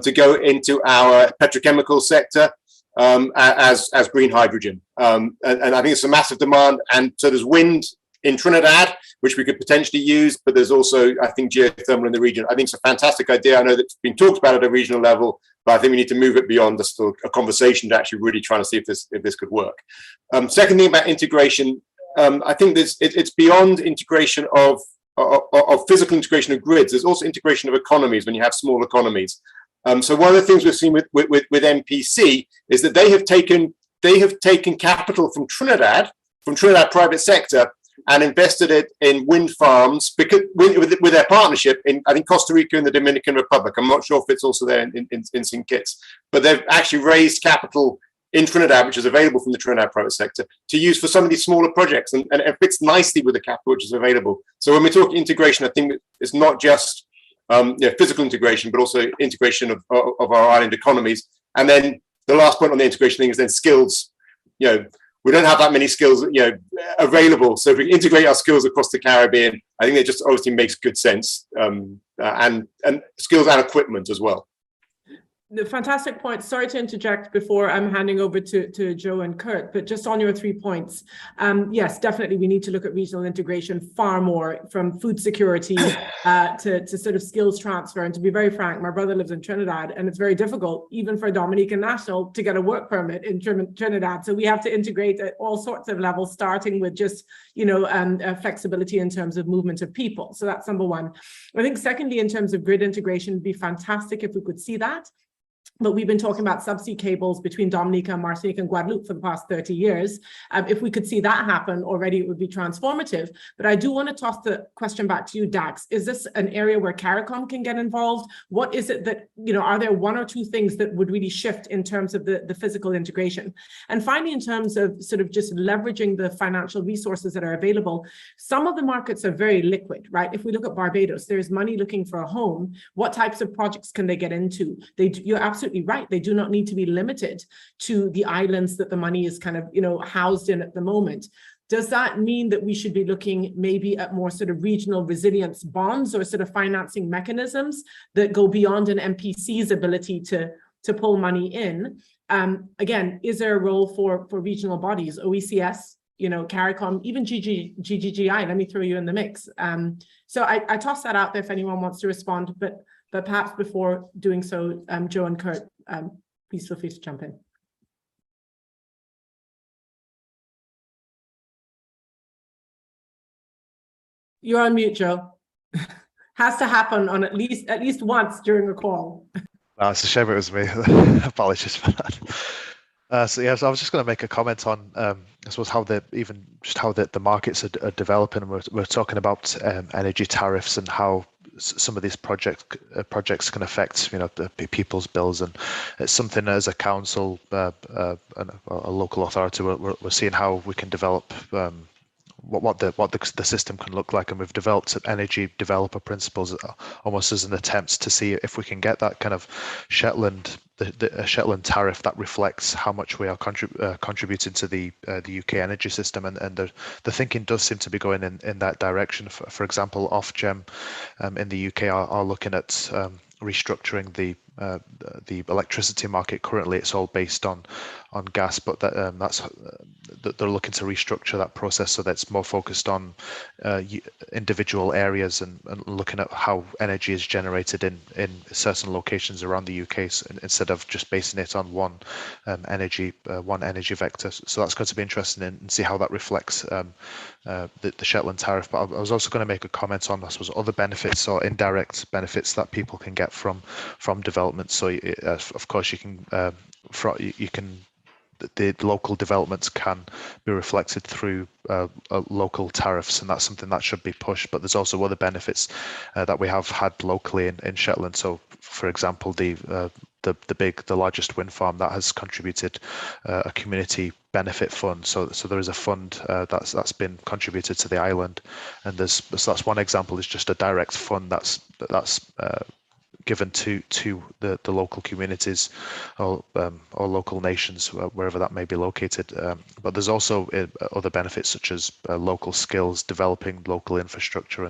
to go into our petrochemical sector as green hydrogen. And I think it's a massive demand. And so there's wind in Trinidad, which we could potentially use, but there's also, I think, geothermal in the region. I think it's a fantastic idea. I know that it's been talked about at a regional level, but I think we need to move it beyond just a conversation to actually really trying to see if this could work. Second thing about integration, I think it's beyond integration of physical integration of grids. There's also integration of economies when you have small economies. So one of the things we've seen with NPC is that they have taken capital from Trinidad private sector and invested it in wind farms because with their partnership in, I think, Costa Rica and the Dominican Republic. I'm not sure if it's also there in St. Kitts, but they've actually raised capital in Trinidad, which is available from the Trinidad private sector, to use for some of these smaller projects, and it fits nicely with the capital which is available. So when we talk integration, I think it's not just physical integration, but also integration of our island economies. And then the last point on the integration thing is then skills. We don't have that many skills, available. So if we integrate our skills across the Caribbean, I think it just obviously makes good sense, and skills and equipment as well. The fantastic point. Sorry to interject before I'm handing over to Joe and Kurt, but just on your 3 points, yes, definitely we need to look at regional integration far more, from food security to sort of skills transfer. And to be very frank, my brother lives in Trinidad, and it's very difficult, even for a Dominican national, to get a work permit in Trinidad. So we have to integrate at all sorts of levels, starting with just flexibility in terms of movement of people. So that's number one. I think secondly, in terms of grid integration, it'd be fantastic if we could see that. But we've been talking about subsea cables between Dominica, Martinique, and Guadeloupe for the past 30 years. If we could see that happen already, it would be transformative. But I do want to toss the question back to you, Dax. Is this an area where CARICOM can get involved? What is it that, are there 1 or 2 things that would really shift in terms of the physical integration? And finally, in terms of sort of just leveraging the financial resources that are available, some of the markets are very liquid, right? If we look at Barbados, there's money looking for a home. What types of projects can they get into? You're absolutely right. They do not need to be limited to the islands that the money is kind of, housed in at the moment. Does that mean that we should be looking maybe at more sort of regional resilience bonds or sort of financing mechanisms that go beyond an MPC's ability to pull money in? Again, is there a role for regional bodies, OECS, CARICOM, even GGGI, let me throw you in the mix. So I toss that out there if anyone wants to respond, but perhaps before doing so, Joe and Kurt, please feel free to jump in. You're on mute, Joe. Has to happen on at least once during a call. Oh, it's a shame it was me. Apologies for that. So I was just going to make a comment on, I suppose, how the markets are developing. We're talking about energy tariffs and how some of these projects can affect, the people's bills, and it's something as a council and a local authority we're seeing how we can develop. What the system can look like, and we've developed energy developer principles almost as an attempt to see if we can get that kind of Shetland Shetland tariff that reflects how much we are contributing to the UK energy system, and the thinking does seem to be going in that direction. For example, Ofgem in the UK are looking at restructuring the electricity market. Currently, it's all based on gas, but they're looking to restructure that process so that's more focused on individual areas and looking at how energy is generated in certain locations around the UK, instead of just basing it on one energy vector. So that's going to be interesting and see how that reflects the Shetland tariff. But I was also going to make a comment on, I suppose, other benefits or indirect benefits that people can get from development. So of course the local developments can be reflected through local tariffs, and that's something that should be pushed. But there's also other benefits that we have had locally in Shetland. So, for example, the largest wind farm that has contributed a community benefit fund. So there is a fund that's been contributed to the island, and that's one example. Is just a direct fund that's given to the local communities or local nations, wherever that may be located. But there's also other benefits such as local skills, developing local infrastructure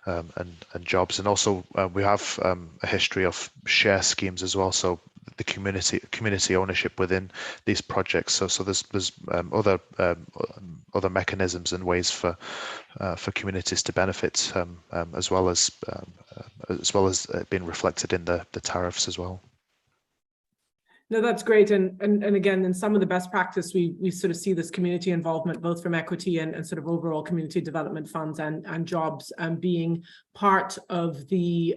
and jobs, and also we have a history of share schemes as well. So the community ownership within these projects. So there's other mechanisms and ways for communities to benefit, as well as being reflected in the tariffs as well. No, that's great. And again, in some of the best practice, we sort of see this community involvement, both from equity and sort of overall community development funds and jobs being part of the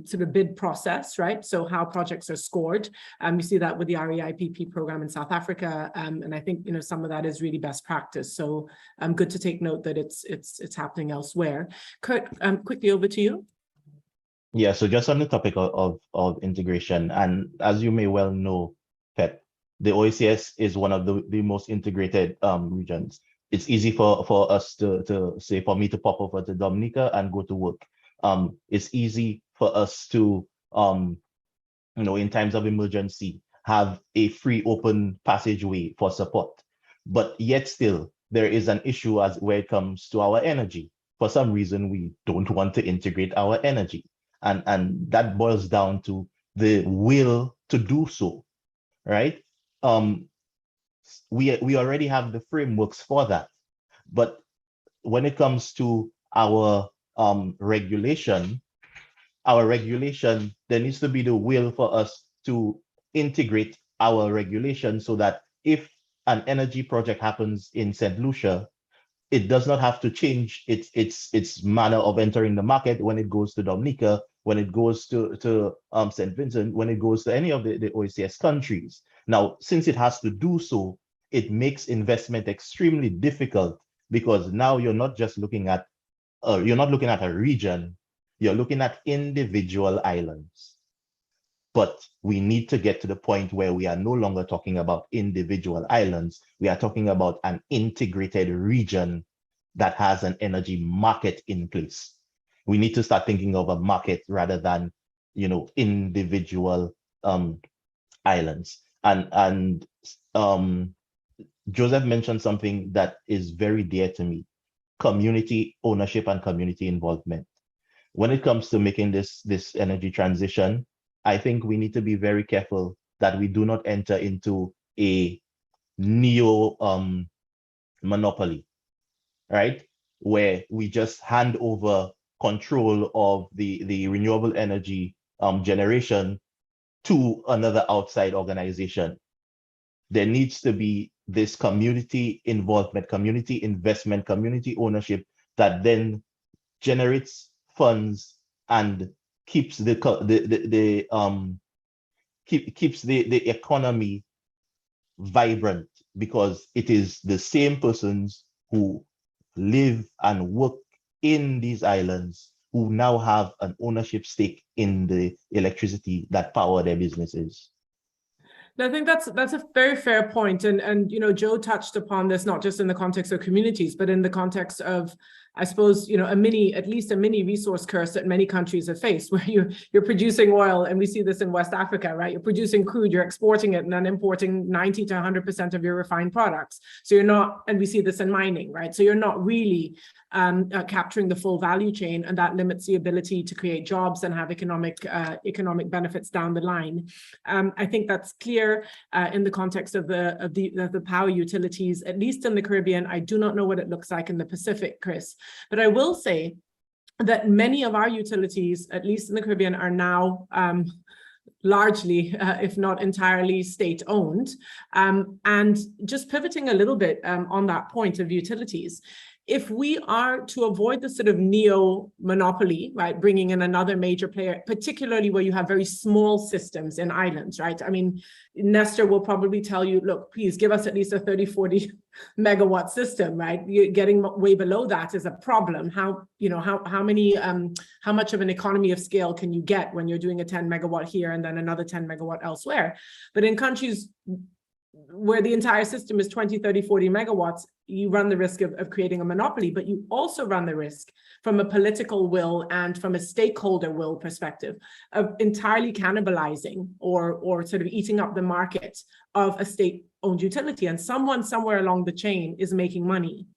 sort of bid process, right? So how projects are scored. We see that with the REIPP program in South Africa. And I think, some of that is really best practice. So good to take note that it's happening elsewhere. Kurt, quickly over to you. Yeah, so just on the topic of integration, and as you may well know, Pep, the OECS is one of the most integrated regions. It's easy for us to say, for me to pop over to Dominica and go to work. It's easy for us to, in times of emergency, have a free open passageway for support. But yet still, there is an issue where it comes to our energy. For some reason, we don't want to integrate our energy. And that boils down to the will to do so, right? We already have the frameworks for that. But when it comes to our regulation, there needs to be the will for us to integrate our regulation so that if an energy project happens in St. Lucia, it does not have to change its manner of entering the market when it goes to Dominica, when it goes to St. Vincent, when it goes to any of the OECS countries. Now, since it has to do so, it makes investment extremely difficult, because now you're not just looking at a region, you're looking at individual islands. But we need to get to the point where we are no longer talking about individual islands. We are talking about an integrated region that has an energy market in place. We need to start thinking of a market rather than, individual islands. And Joseph mentioned something that is very dear to me: community ownership and community involvement. When it comes to making this energy transition, I think we need to be very careful that we do not enter into a neo monopoly, right? Where we just hand over control of the renewable energy generation to another outside organization. There needs to be this community involvement, community investment, community ownership that then generates funds and keeps the economy vibrant, because it is the same persons who live and work in these islands who now have an ownership stake in the electricity that power their businesses. I think that's a very fair point. And you know, Joe touched upon this, not just in the context of communities, but in the context of, I suppose, you know, at least a mini resource curse that many countries have faced, where you're producing oil, and we see this in West Africa, right? You're producing crude, you're exporting it, and then importing 90 to 100% of your refined products. So you're not, and we see this in mining, right? So you're not really capturing the full value chain, and that limits the ability to create jobs and have economic benefits down the line. I think that's clear in the context of the power utilities, at least in the Caribbean. I do not know what it looks like in the Pacific, Chris, but I will say that many of our utilities, at least in the Caribbean, are now largely, if not entirely, state-owned. And just pivoting a little bit on that point of utilities, if we are to avoid the sort of neo-monopoly, right, bringing in another major player, particularly where you have very small systems in islands, right? I mean, Nestor will probably tell you, look, please give us at least a 30, 40 megawatt system, right? You're getting way below that is a problem. How much of an economy of scale can you get when you're doing a 10 megawatt here and then another 10 megawatt elsewhere? But in countries where the entire system is 20, 30, 40 megawatts, you run the risk of creating a monopoly, but you also run the risk from a political will and from a stakeholder will perspective of entirely cannibalizing or sort of eating up the market of a state-owned utility. And someone somewhere along the chain is making money,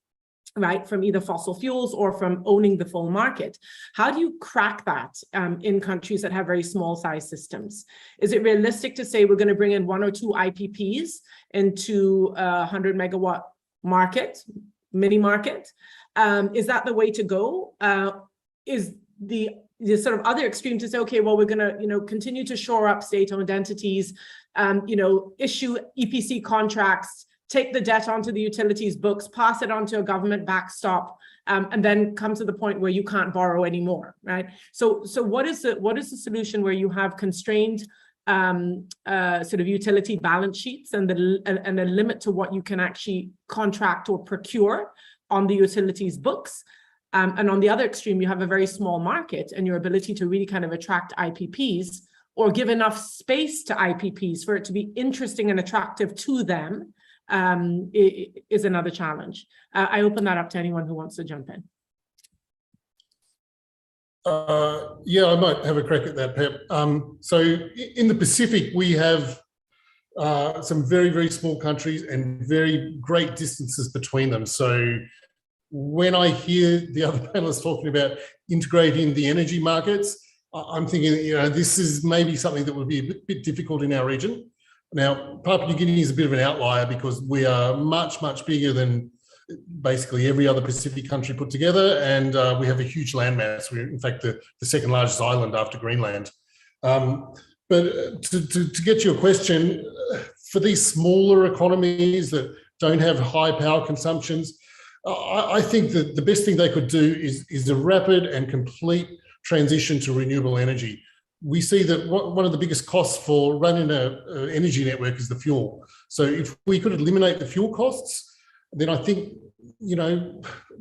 right, from either fossil fuels or from owning the full market. How do you crack that in countries that have very small size systems? Is it realistic to say we're going to bring in 1 or 2 IPPs into a 100 megawatt market, mini market? Is that the way to go? Is the sort of other extreme to say, okay, well, we're going to, you know, continue to shore up state-owned entities, issue EPC contracts, take the debt onto the utilities books, pass it on to a government backstop, and then come to the point where you can't borrow anymore, right? So what is the solution where you have constrained sort of utility balance sheets and a limit to what you can actually contract or procure on the utilities books? And on the other extreme, you have a very small market, and your ability to really kind of attract IPPs or give enough space to IPPs for it to be interesting and attractive to them is another challenge. I open that up to anyone who wants to jump in. Yeah, I might have a crack at that, Pep. So in the Pacific, we have some very, very small countries and very great distances between them. So when I hear the other panelists talking about integrating the energy markets, I'm thinking, this is maybe something that would be a bit difficult in our region. Now, Papua New Guinea is a bit of an outlier because we are much, much bigger than basically every other Pacific country put together, and we have a huge landmass. We're, in fact, the second largest island after Greenland. But to get to your question, for these smaller economies that don't have high power consumptions, I think that the best thing they could do is a rapid and complete transition to renewable energy. We see that one of the biggest costs for running an energy network is the fuel. So if we could eliminate the fuel costs, then I think,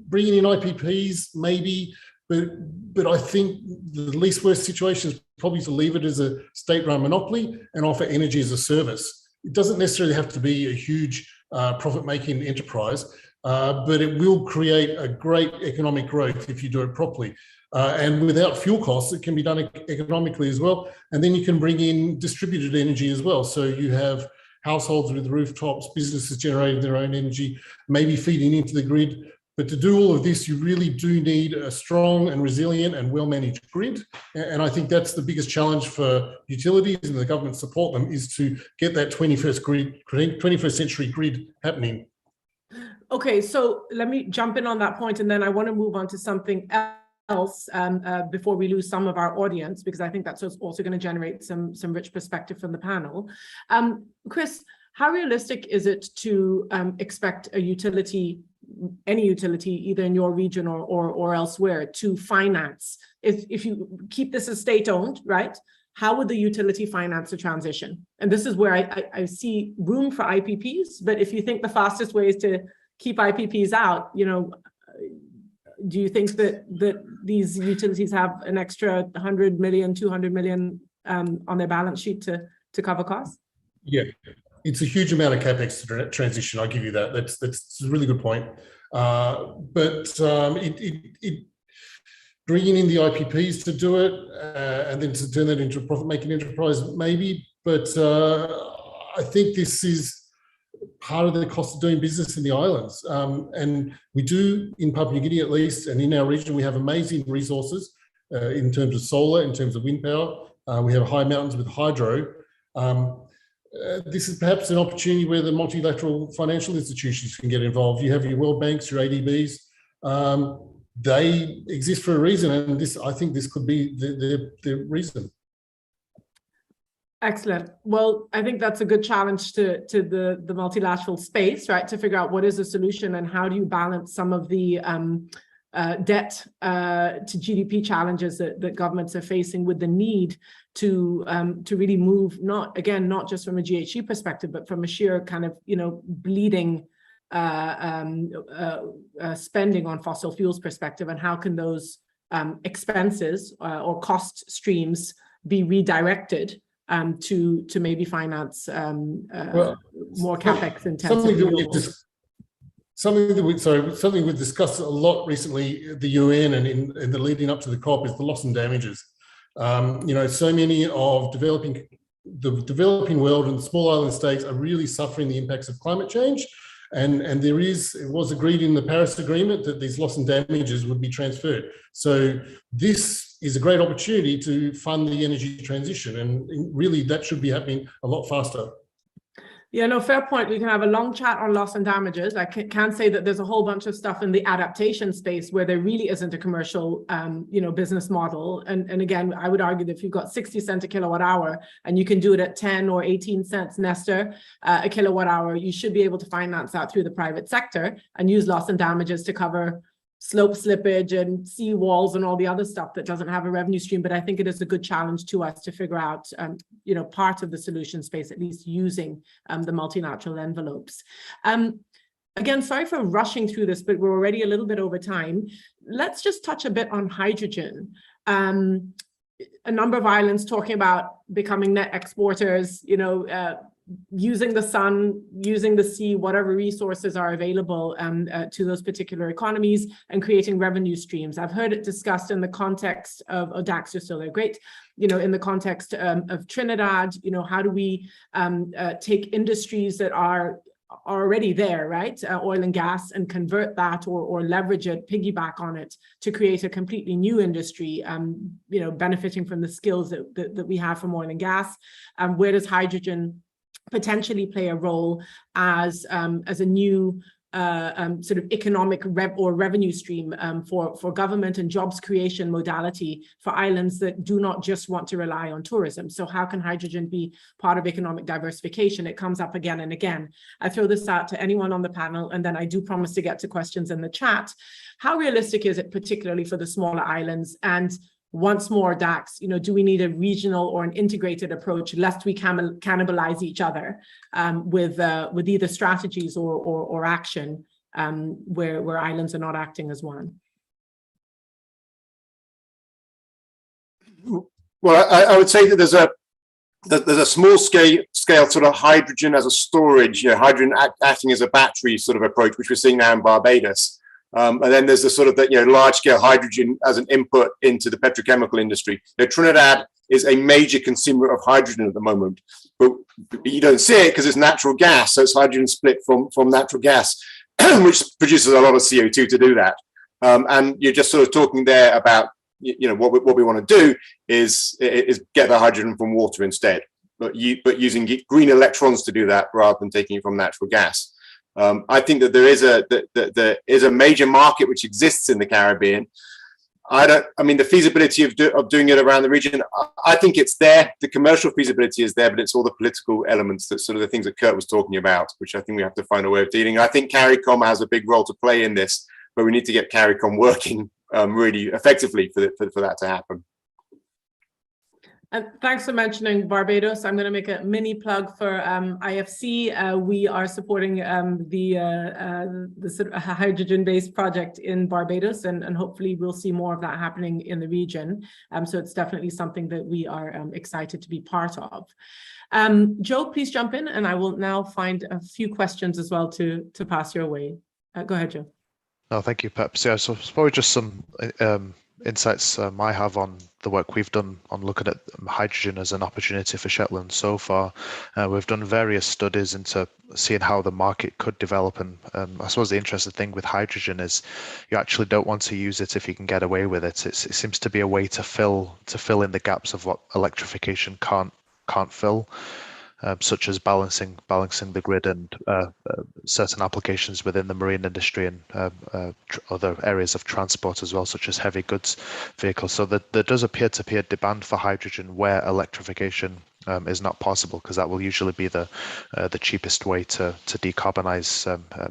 bringing in IPPs maybe, but I think the least worst situation is probably to leave it as a state-run monopoly and offer energy as a service. It doesn't necessarily have to be a huge profit-making enterprise, but it will create a great economic growth if you do it properly. And without fuel costs, it can be done economically as well. And then you can bring in distributed energy as well. So you have households with rooftops, businesses generating their own energy, maybe feeding into the grid. But to do all of this, you really do need a strong and resilient and well-managed grid. And I think that's the biggest challenge for utilities and the government support them, is to get that 21st century grid happening. Okay, so let me jump in on that point, and then I want to move on to something else before we lose some of our audience, because I think that's also going to generate some rich perspective from the panel. Chris, how realistic is it to expect a utility, any utility, either in your region or elsewhere, to finance? If you keep this as state-owned, right? How would the utility finance the transition? And this is where I see room for IPPs, but if you think the fastest way is to keep IPPs out, you know, do you think that these utilities have an extra 100 million, 200 million on their balance sheet to cover costs? Yeah, it's a huge amount of capex to transition. I'll give you that. That's a really good point. But bringing in the IPPs to do it and then to turn that into a profit-making enterprise, maybe. But I think this is part of the cost of doing business in the islands. And we do, in Papua New Guinea at least, and in our region, we have amazing resources in terms of solar, in terms of wind power. We have high mountains with hydro. This is perhaps an opportunity where the multilateral financial institutions can get involved. You have your World Banks, your ADBs. They exist for a reason, and I think this could be the reason. Excellent. Well, I think that's a good challenge to the multilateral space, right? To figure out what is the solution and how do you balance some of the debt to GDP challenges that governments are facing, with the need to really move, not just from a GHG perspective, but from a sheer kind of, you know, bleeding spending on fossil fuels perspective, and how can those expenses or cost streams be redirected to maybe finance more capex intensive. Something we've discussed a lot recently at the UN and in the leading up to the COP is the loss and damages. You know, so many of the developing world and small island states are really suffering the impacts of climate change. And it was agreed in the Paris Agreement that these loss and damages would be transferred. So this is a great opportunity to fund the energy transition, and really that should be happening a lot faster. Yeah, no, fair point. We can have a long chat on loss and damages. I can say that there's a whole bunch of stuff in the adaptation space where there really isn't a commercial, business model. And again, I would argue that if you've got 60 cents a kilowatt hour and you can do it at 10 or 18 cents Nestor a kilowatt hour, you should be able to finance that through the private sector and use loss and damages to cover slope slippage and sea walls and all the other stuff that doesn't have a revenue stream. But I think it is a good challenge to us to figure out, part of the solution space, at least using the multilateral envelopes. Again, sorry for rushing through this, but we're already a little bit over time. Let's just touch a bit on hydrogen. A number of islands talking about becoming net exporters, using the sun, using the sea, whatever resources are available to those particular economies, and creating revenue streams. I've heard it discussed in the context of Dax, you're still there, great. In the context of Trinidad, how do we take industries that are already there, right? Oil and gas, and convert that or leverage it, piggyback on it to create a completely new industry, benefiting from the skills that we have from oil and gas. Where does hydrogen potentially play a role as a new sort of economic revenue stream for government and jobs creation modality for islands that do not just want to rely on tourism? So how can hydrogen be part of economic diversification? It comes up again and again. I throw this out to anyone on the panel, and then I do promise to get to questions in the chat. How realistic is it, particularly for the smaller islands? And once more, Dax, do we need a regional or an integrated approach, lest we cannibalize each other with either strategies or action where islands are not acting as one? Well, I would say that there's a small scale sort of hydrogen as a storage, hydrogen acting as a battery sort of approach, which we're seeing now in Barbados. And then there's the sort of large-scale hydrogen as an input into the petrochemical industry. Trinidad is a major consumer of hydrogen at the moment, but you don't see it because it's natural gas, so it's hydrogen split from natural gas. which produces a lot of CO2 to do that. And you're just sort of talking there about, what we want to do is get the hydrogen from water instead, but using green electrons to do that rather than taking it from natural gas. I think that there is a major market which exists in the Caribbean. The feasibility of doing it around the region, I think it's there. The commercial feasibility is there, but it's all the political elements, that sort of the things that Kurt was talking about, which I think we have to find a way of dealing. I think CARICOM has a big role to play in this, but we need to get CARICOM working really effectively for that to happen. And thanks for mentioning Barbados. I'm going to make a mini plug for IFC. We are supporting the sort of hydrogen-based project in Barbados, and hopefully we'll see more of that happening in the region. So it's definitely something that we are excited to be part of. Joe, please jump in, and I will now find a few questions as well to pass your way. Go ahead, Joe. Oh, thank you, Pep. So, so it's probably just some insights I have on the work we've done on looking at hydrogen as an opportunity for Shetland so far. We've done various studies into seeing how the market could develop, and I suppose the interesting thing with hydrogen is you actually don't want to use it if you can get away with it. It seems to be a way to fill in the gaps of what electrification can't fill. Such as balancing the grid and certain applications within the marine industry and other areas of transport as well, such as heavy goods vehicles. So there does appear to be a demand for hydrogen where electrification is not possible, because that will usually be the cheapest way to decarbonize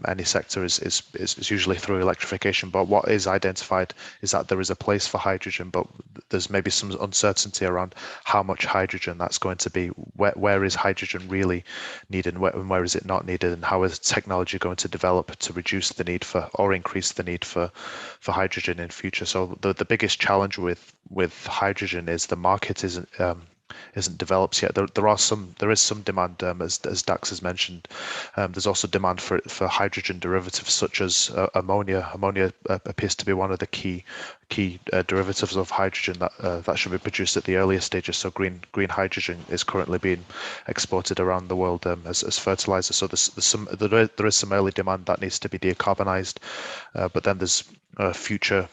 any sector is usually through electrification. But what is identified is that there is a place for hydrogen, but there's maybe some uncertainty around how much hydrogen that's going to be. Where is hydrogen really needed, and where is it not needed, and how is technology going to develop to reduce the need for or increase the need for hydrogen in future? So the biggest challenge with hydrogen is the market isn't developed yet. There is some demand, as Dax has mentioned. There's also demand for hydrogen derivatives such as ammonia. Ammonia appears to be one of the key derivatives of hydrogen that should be produced at the earliest stages. So green hydrogen is currently being exported around the world as fertilizer. So there is some early demand that needs to be decarbonized, but then there's future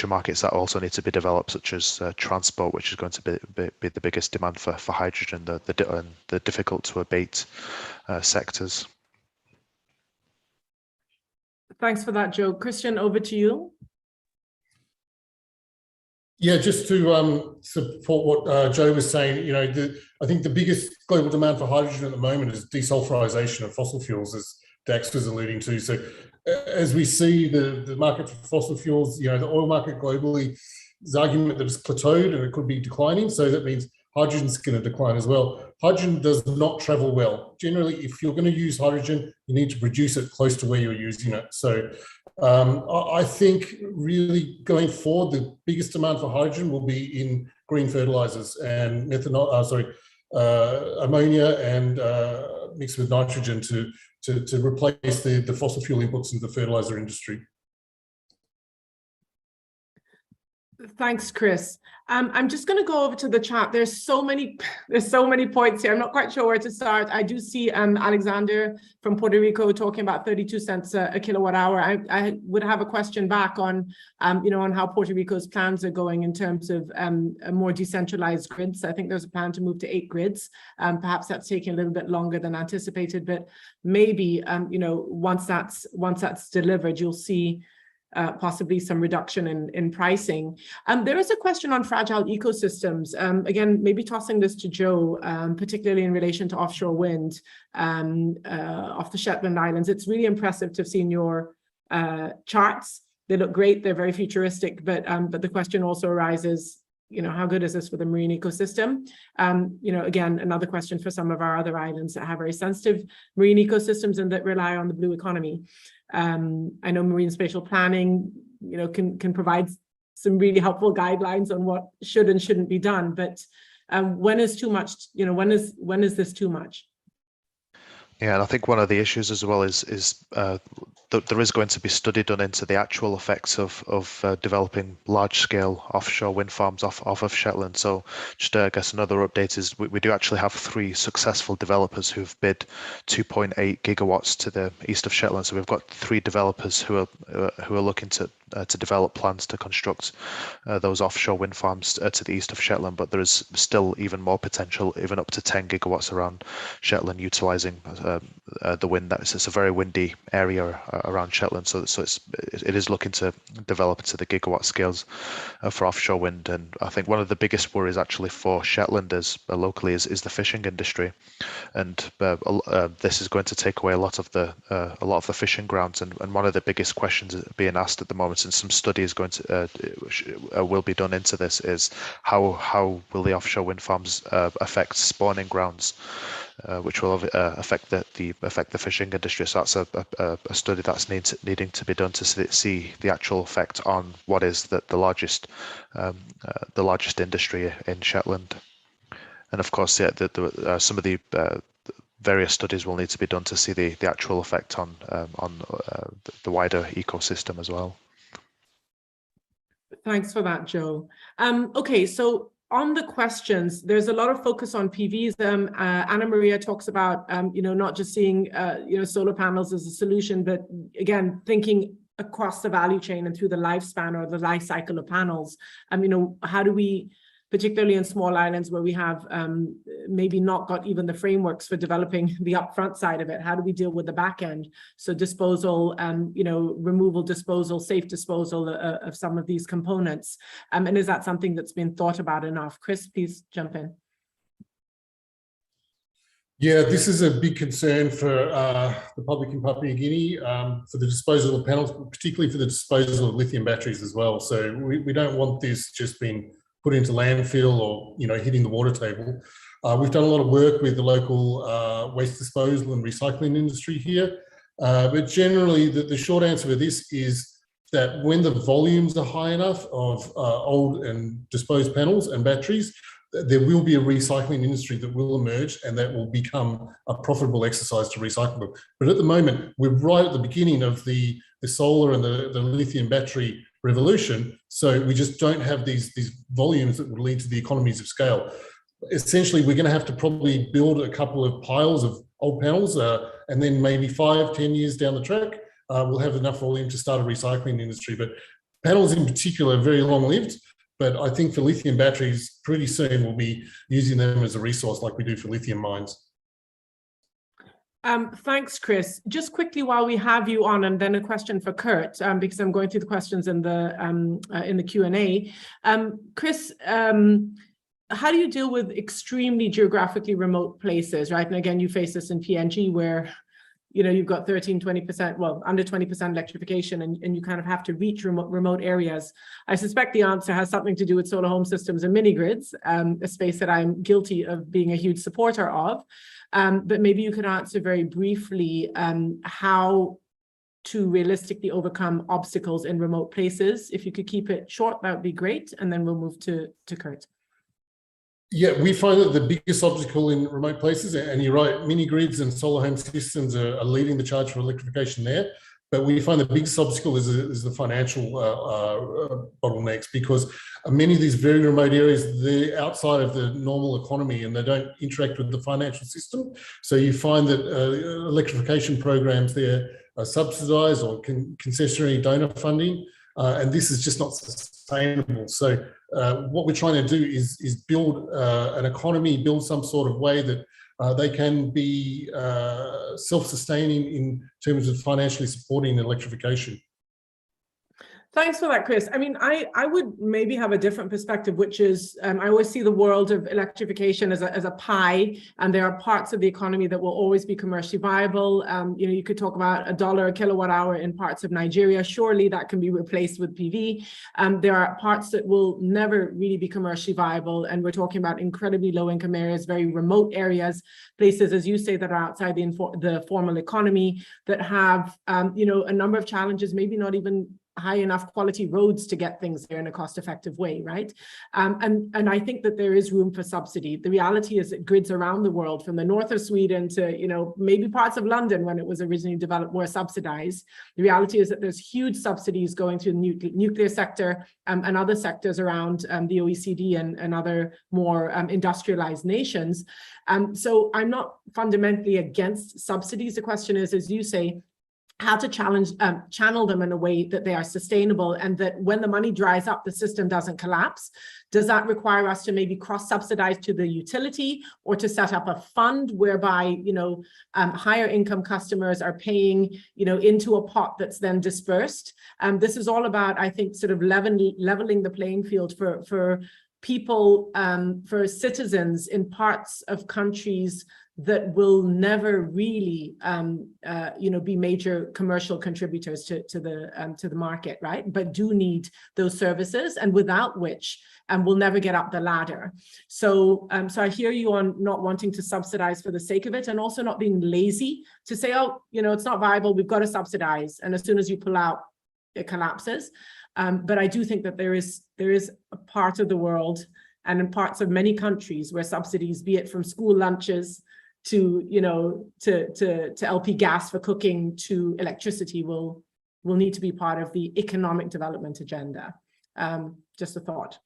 markets that also need to be developed, such as transport, which is going to be the biggest demand for hydrogen, the difficult to abate sectors. Thanks for that, Joe. Christian, over to you. Yeah, just to support what Joe was saying, I think the biggest global demand for hydrogen at the moment is desulfurization of fossil fuels, as Dax was alluding to. So as we see the market for fossil fuels, the oil market globally, there's argument that it's plateaued and it could be declining. So that means hydrogen's going to decline as well. Hydrogen does not travel well. Generally, if you're going to use hydrogen, you need to produce it close to where you're using it. So I think really going forward, the biggest demand for hydrogen will be in green fertilizers and ammonia and mixed with nitrogen to replace the fossil fuel inputs in the fertilizer industry. Thanks, Chris. I'm just going to go over to the chat. There's so many points here. I'm not quite sure where to start. I do see Alexander from Puerto Rico talking about 32 cents a kilowatt hour. I would have a question back on, on how Puerto Rico's plans are going in terms of a more decentralized grids. I think there's a plan to move to 8 grids. Perhaps that's taking a little bit longer than anticipated, but maybe once that's delivered, you'll see possibly some reduction in pricing. There is a question on fragile ecosystems. Again, maybe tossing this to Joe, particularly in relation to offshore wind off the Shetland Islands. It's really impressive to have seen your charts. They look great. They're very futuristic, but the question also arises, how good is this for the marine ecosystem? Again, another question for some of our other islands that have very sensitive marine ecosystems and that rely on the blue economy. I know marine spatial planning, can provide some really helpful guidelines on what should and shouldn't be done. But when is too much? When is this too much? Yeah, and I think one of the issues as well is that there is going to be study done into the actual effects of developing large-scale offshore wind farms off of Shetland. So just I guess another update is we do actually have 3 successful developers who've bid 2.8 gigawatts to the east of Shetland. So we've got 3 developers who are looking to develop plans to construct those offshore wind farms to the east of Shetland, but there is still even more potential, even up to 10 gigawatts around Shetland, utilising the wind. It's a very windy area around Shetland, so it is looking to develop into the gigawatt scales for offshore wind. And I think one of the biggest worries actually for Shetlanders locally is the fishing industry, and this is going to take away a lot of the fishing grounds. And one of the biggest questions being asked at the moment, and some study is going to will be done into this, is how will the offshore wind farms affect spawning grounds, which will affect the fishing industry. So that's a study that's needing to be done to see the actual effect on what is the largest industry in Shetland. And of course, yeah, some of the various studies will need to be done to see the actual effect on the wider ecosystem as well. Thanks for that, Joe. Okay, so on the questions, there's a lot of focus on PVs. Anna Maria talks about, not just seeing, solar panels as a solution, but again, thinking across the value chain and through the lifespan or the life cycle of panels. How do we, particularly in small islands where we have maybe not got even the frameworks for developing the upfront side of it, how do we deal with the back end? So disposal, removal, disposal, safe disposal of some of these components. And is that something that's been thought about enough? Chris, please jump in. Yeah, this is a big concern for the public in Papua New Guinea, for the disposal of panels, particularly for the disposal of lithium batteries as well. So we don't want this just being put into landfill or hitting the water table. We've done a lot of work with the local waste disposal and recycling industry here, but generally the short answer to this is that when the volumes are high enough of old and disposed panels and batteries, there will be a recycling industry that will emerge, and that will become a profitable exercise to recycle them. But at the moment, we're right at the beginning of the solar and the lithium battery revolution, so we just don't have these volumes that would lead to the economies of scale. Essentially, we're going to have to probably build a couple of piles of old panels, and then maybe 5-10 years down the track, we'll have enough volume to start a recycling industry. But panels in particular are very long-lived, but I think for lithium batteries, pretty soon we'll be using them as a resource like we do for lithium mines. Thanks, Chris. Just quickly while we have you on, and then a question for Kurt, because I'm going through the questions in the Q&A. Chris, how do you deal with extremely geographically remote places, right? And again, you face this in PNG where you've got 13-20%, well, under 20% electrification, and you kind of have to reach remote areas. I suspect the answer has something to do with solar home systems and mini grids, a space that I'm guilty of being a huge supporter of. But maybe you could answer very briefly how to realistically overcome obstacles in remote places. If you could keep it short, that would be great. And then we'll move to Kurt. Yeah, we find that the biggest obstacle in remote places, and you're right, mini grids and solar home systems are leading the charge for electrification there. But we find the biggest obstacle is the financial bottlenecks, because many of these very remote areas, they're outside of the normal economy and they don't interact with the financial system. So you find that electrification programs there are subsidised or concessionary donor funding, and this is just not sustainable. So what we're trying to do is build an economy, build some sort of way that they can be self-sustaining in terms of financially supporting electrification. Thanks for that, Chris. I mean, I would maybe have a different perspective, which is I always see the world of electrification as a pie, and there are parts of the economy that will always be commercially viable. You could talk about $1 a kilowatt hour in parts of Nigeria. Surely that can be replaced with PV. There are parts that will never really be commercially viable, and we're talking about incredibly low-income areas, very remote areas, places, as you say, that are outside the formal economy, that have a number of challenges, maybe not even high enough quality roads to get things there in a cost-effective way, right? And I think that there is room for subsidy. The reality is that grids around the world, from the north of Sweden to, you know, maybe parts of London when it was originally developed, were subsidized. The reality is that there's huge subsidies going to the nuclear sector and other sectors around the OECD and other more industrialized nations. So I'm not fundamentally against subsidies. The question is, as you say, how to channel them in a way that they are sustainable, and that when the money dries up, the system doesn't collapse. Does that require us to maybe cross-subsidize to the utility, or to set up a fund whereby, you know, higher income customers are paying, you know, into a pot that's then dispersed? This is all about, I think, sort of leveling the playing field for people, for citizens in parts of countries that will never really, you know, be major commercial contributors to the market, right? But do need those services, and without which we'll never get up the ladder. So, so I hear you on not wanting to subsidize for the sake of it, and also not being lazy to say, oh, you know, it's not viable, we've got to subsidize, and as soon as you pull out, it collapses. But I do think that there is a part of the world, and in parts of many countries, where subsidies, be it from school lunches to, you know, to LP gas for cooking, to electricity, will need to be part of the economic development agenda. Just a thought.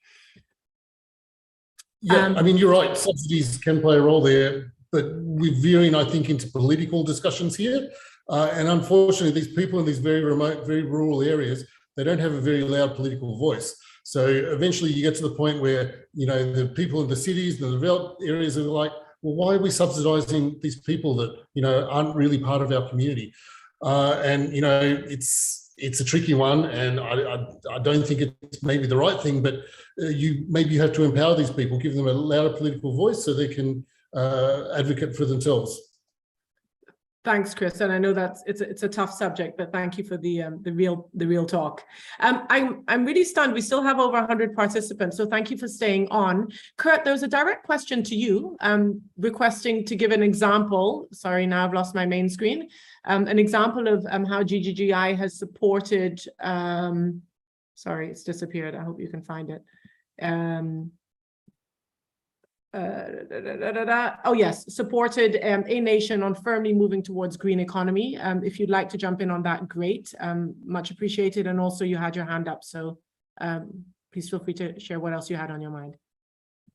Yeah, I mean, you're right. Subsidies can play a role there, but we're veering, I think, into political discussions here. And unfortunately, these people in these very remote, very rural areas, they don't have a very loud political voice. So eventually you get to the point where, you know, the people in the cities, the developed areas are like, well, why are we subsidizing these people that, you know, aren't really part of our community? And, you know, it's a tricky one, and I don't think it's maybe the right thing, but you have to empower these people, give them a louder political voice so they can advocate for themselves. Thanks, Chris. And I know that's it's a tough subject, but thank you for the real talk. I'm really stunned. We still have over 100 participants, so thank you for staying on. Kurt, there was a direct question to you, requesting to give an example. Sorry, now I've lost my main screen. An example of how GGGI has supported. Sorry, it's disappeared. I hope you can find it. Oh yes, supported a nation on firmly moving towards green economy. If you'd like to jump in on that, great, much appreciated. And also you had your hand up, so please feel free to share what else you had on your mind.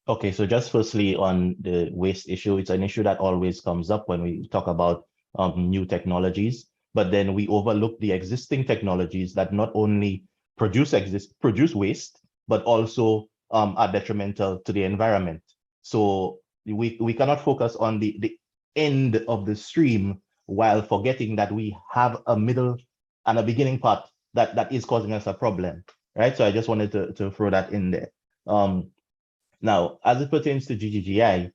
Okay, so just firstly on the waste issue, it's an issue that always comes up when we talk about new technologies, but then we overlook the existing technologies that not only produce waste, but also are detrimental to the environment. So we cannot focus on the end of the stream while forgetting that we have a middle and a beginning part that is causing us a problem, right? So I just wanted to throw that in there. Now, as it pertains to GGGI,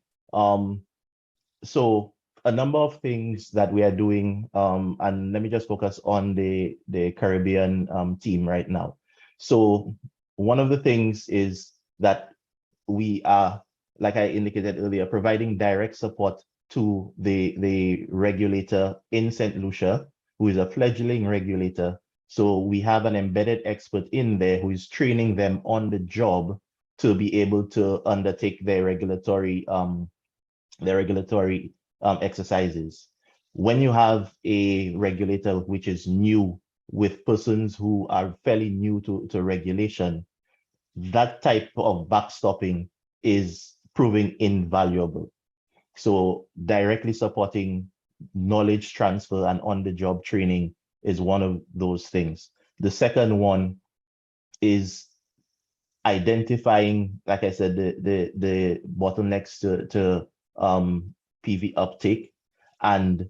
so a number of things that we are doing, and let me just focus on the Caribbean team right now. So one of the things is that we are, like I indicated earlier, providing direct support to the regulator in St. Lucia, who is a fledgling regulator. So we have an embedded expert in there who is training them on the job to be able to undertake their regulatory exercises. When you have a regulator which is new, with persons who are fairly new to regulation, that type of backstopping is proving invaluable. So directly supporting knowledge transfer and on-the-job training is one of those things. The second one is identifying, like I said, the bottlenecks to PV uptake and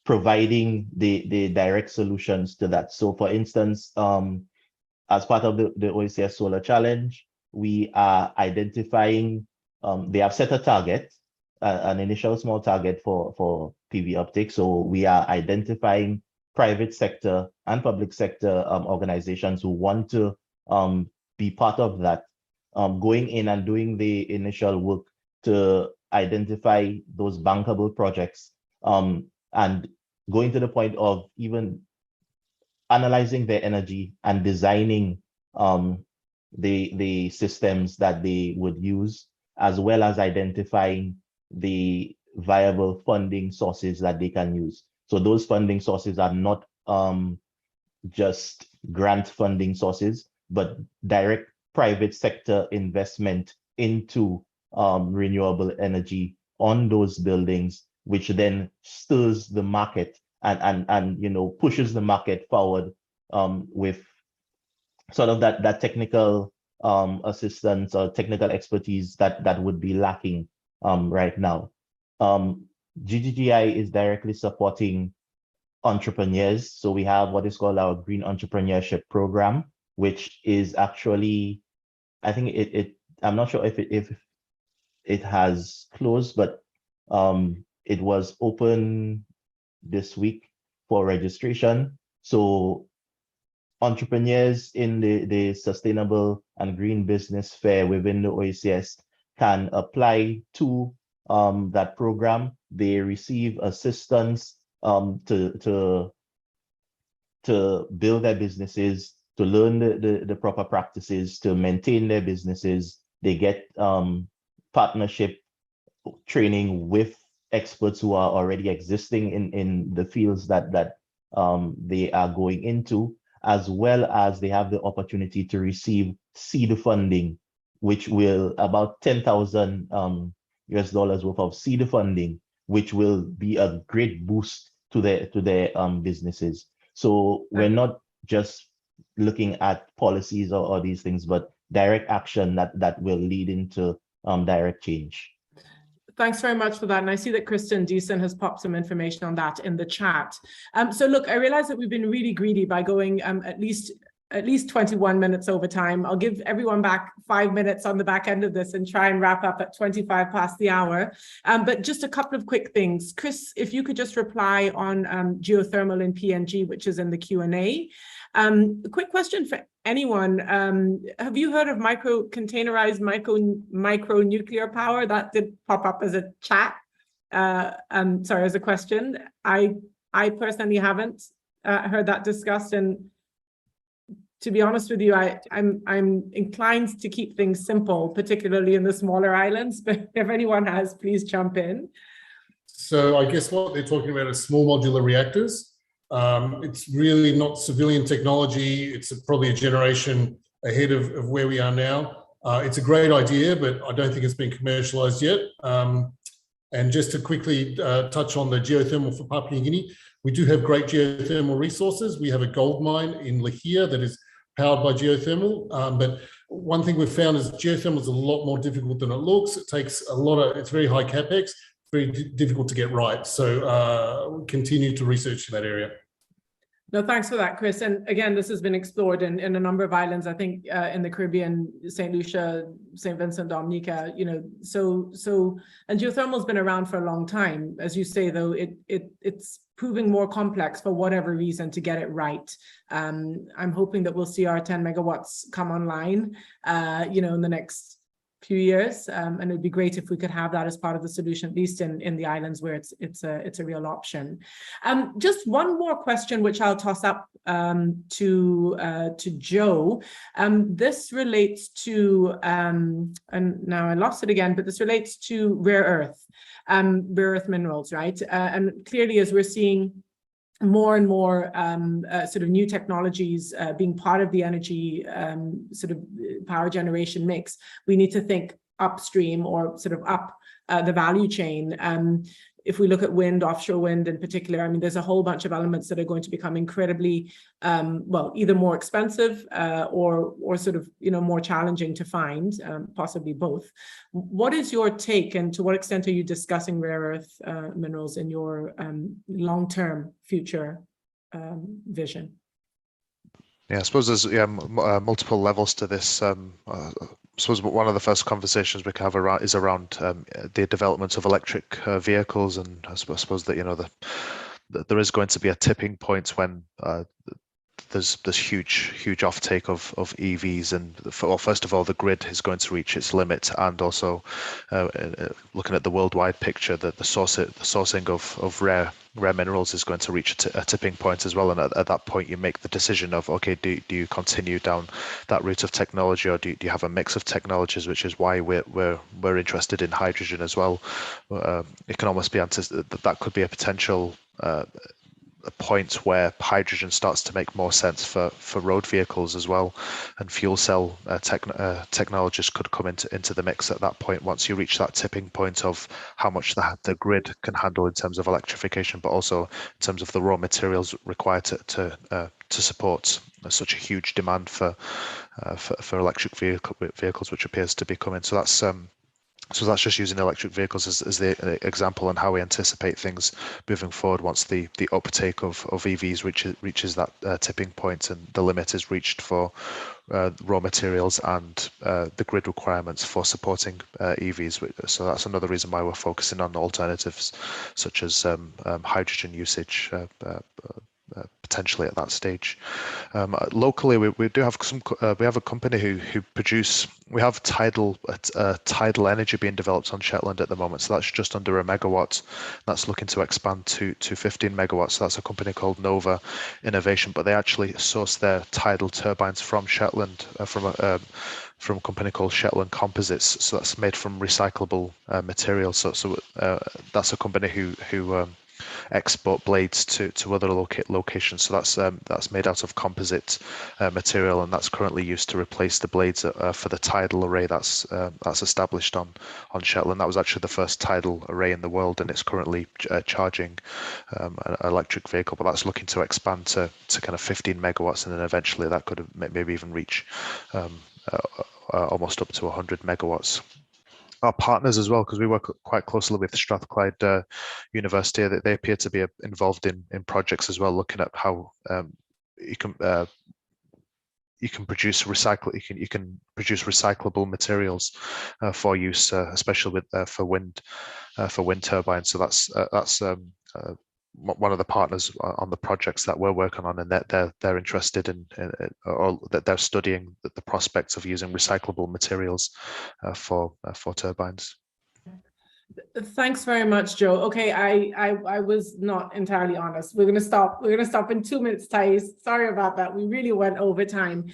providing the direct solutions to that. So for instance, as part of the OECS Solar Challenge, we are identifying, they have set a target, an initial small target for PV uptake. So we are identifying private sector and public sector organizations who want to be part of that, going in and doing the initial work to identify those bankable projects, and going to the point of even analyzing their energy and designing the systems that they would use, as well as identifying the viable funding sources that they can use. So those funding sources are not just grant funding sources, but direct private sector investment into renewable energy on those buildings, which then stirs the market and you know, pushes the market forward with sort of that technical assistance or technical expertise that would be lacking right now. GGGI is directly supporting entrepreneurs. So we have what is called our Green Entrepreneurship Program, which is actually, I think I'm not sure if it has closed, but it was open this week for registration. So entrepreneurs in the Sustainable and Green Business Fair within the OECS can apply to that program. They receive assistance to build their businesses, to learn the proper practices, to maintain their businesses. They get partnership training with experts who are already existing in the fields that they are going into, as well as they have the opportunity to receive seed funding, which will about $10,000 US worth of seed funding, which will be a great boost to their businesses. So we're not just looking at policies or these things, but direct action that will lead into direct change. Thanks very much for that. And I see that Kristen Deason has popped some information on that in the chat. So look, I realize that we've been really greedy by going at least 21 minutes over time. I'll give everyone back 5 minutes on the back end of this and try and wrap up at 25 past the hour. But just a couple of quick things. Chris, if you could just reply on geothermal in PNG, which is in the Q&A. A quick question for anyone. Have you heard of containerized micro nuclear power? That did pop up as a chat. Sorry, as a question. I personally haven't heard that discussed, and to be honest with you, I'm inclined to keep things simple, particularly in the smaller islands. But if anyone has, please jump in. So I guess what they're talking about is small modular reactors. It's really not civilian technology. It's probably a generation ahead of where we are now. It's a great idea, but I don't think it's been commercialized yet. And just to quickly touch on the geothermal for Papua New Guinea, we do have great geothermal resources. We have a gold mine in Lahia that is powered by geothermal. But one thing we've found is geothermal is a lot more difficult than it looks. It takes it's very high capex, very difficult to get right. So we'll continue to research in that area. No, thanks for that, Chris. And again, this has been explored in a number of islands, I think in the Caribbean, St. Lucia, St. Vincent, Dominica, you know, and geothermal has been around for a long time. As you say, though, it's proving more complex for whatever reason to get it right. I'm hoping that we'll see our 10 megawatts come online, you know, in the next few years, and it'd be great if we could have that as part of the solution, at least in the islands where it's a real option. Just one more question, which I'll toss up to Joe. This relates to, and now I lost it again, but this relates to rare earth minerals, right? And clearly, as we're seeing more and more sort of new technologies being part of the energy sort of power generation mix, we need to think upstream or sort of up the value chain. If we look at wind, offshore wind in particular, I mean, there's a whole bunch of elements that are going to become incredibly, well, either more expensive or sort of, you know, more challenging to find, possibly both. What is your take, and to what extent are you discussing rare earth minerals in your long-term future vision? Yeah, I suppose there's multiple levels to this. I suppose one of the first conversations we can have is around the development of electric vehicles, and I suppose that, you know, there is going to be a tipping point when there's huge offtake of EVs, and well, first of all, the grid is going to reach its limit, and also looking at the worldwide picture, that the sourcing of rare minerals is going to reach a tipping point as well. And at that point, you make the decision of, okay, do you continue down that route of technology, or do you have a mix of technologies, which is why we're interested in hydrogen as well. It can almost be that could be a potential a point where hydrogen starts to make more sense for road vehicles as well, and fuel cell technologies could come into the mix at that point, once you reach that tipping point of how much the grid can handle in terms of electrification, but also in terms of the raw materials required to support such a huge demand for electric vehicles, which appears to be coming. So that's just using electric vehicles as the example on how we anticipate things moving forward once the uptake of EVs reaches that tipping point, and the limit is reached for raw materials and the grid requirements for supporting EVs. So that's another reason why we're focusing on alternatives such as hydrogen usage potentially at that stage. Locally, we do have we have a company who produce. We have tidal energy being developed on Shetland at the moment. So that's just under 1 megawatt. That's looking to expand to 15 megawatts. So that's a company called Nova Innovation, but they actually source their tidal turbines from Shetland, from a company called Shetland Composites. So that's made from recyclable materials. So that's a company who export blades to other locations. So that's made out of composite material, and that's currently used to replace the blades for the tidal array that's established on Shetland. That was actually the first tidal array in the world, and it's currently charging an electric vehicle, but that's looking to expand to kind of 15 megawatts, and then eventually that could maybe even reach almost up to 100 megawatts. Our partners as well, because we work quite closely with Strathclyde University, that they appear to be involved in projects as well, looking at how you can produce recyclable materials for use, especially for wind turbines. So that's one of the partners on the projects that we're working on, and that they're interested in, or that they're studying the prospects of using recyclable materials for turbines. Thanks very much, Joe. Okay, I was not entirely honest. We're gonna stop in 2 minutes, Thais. Sorry about that. We really went over time.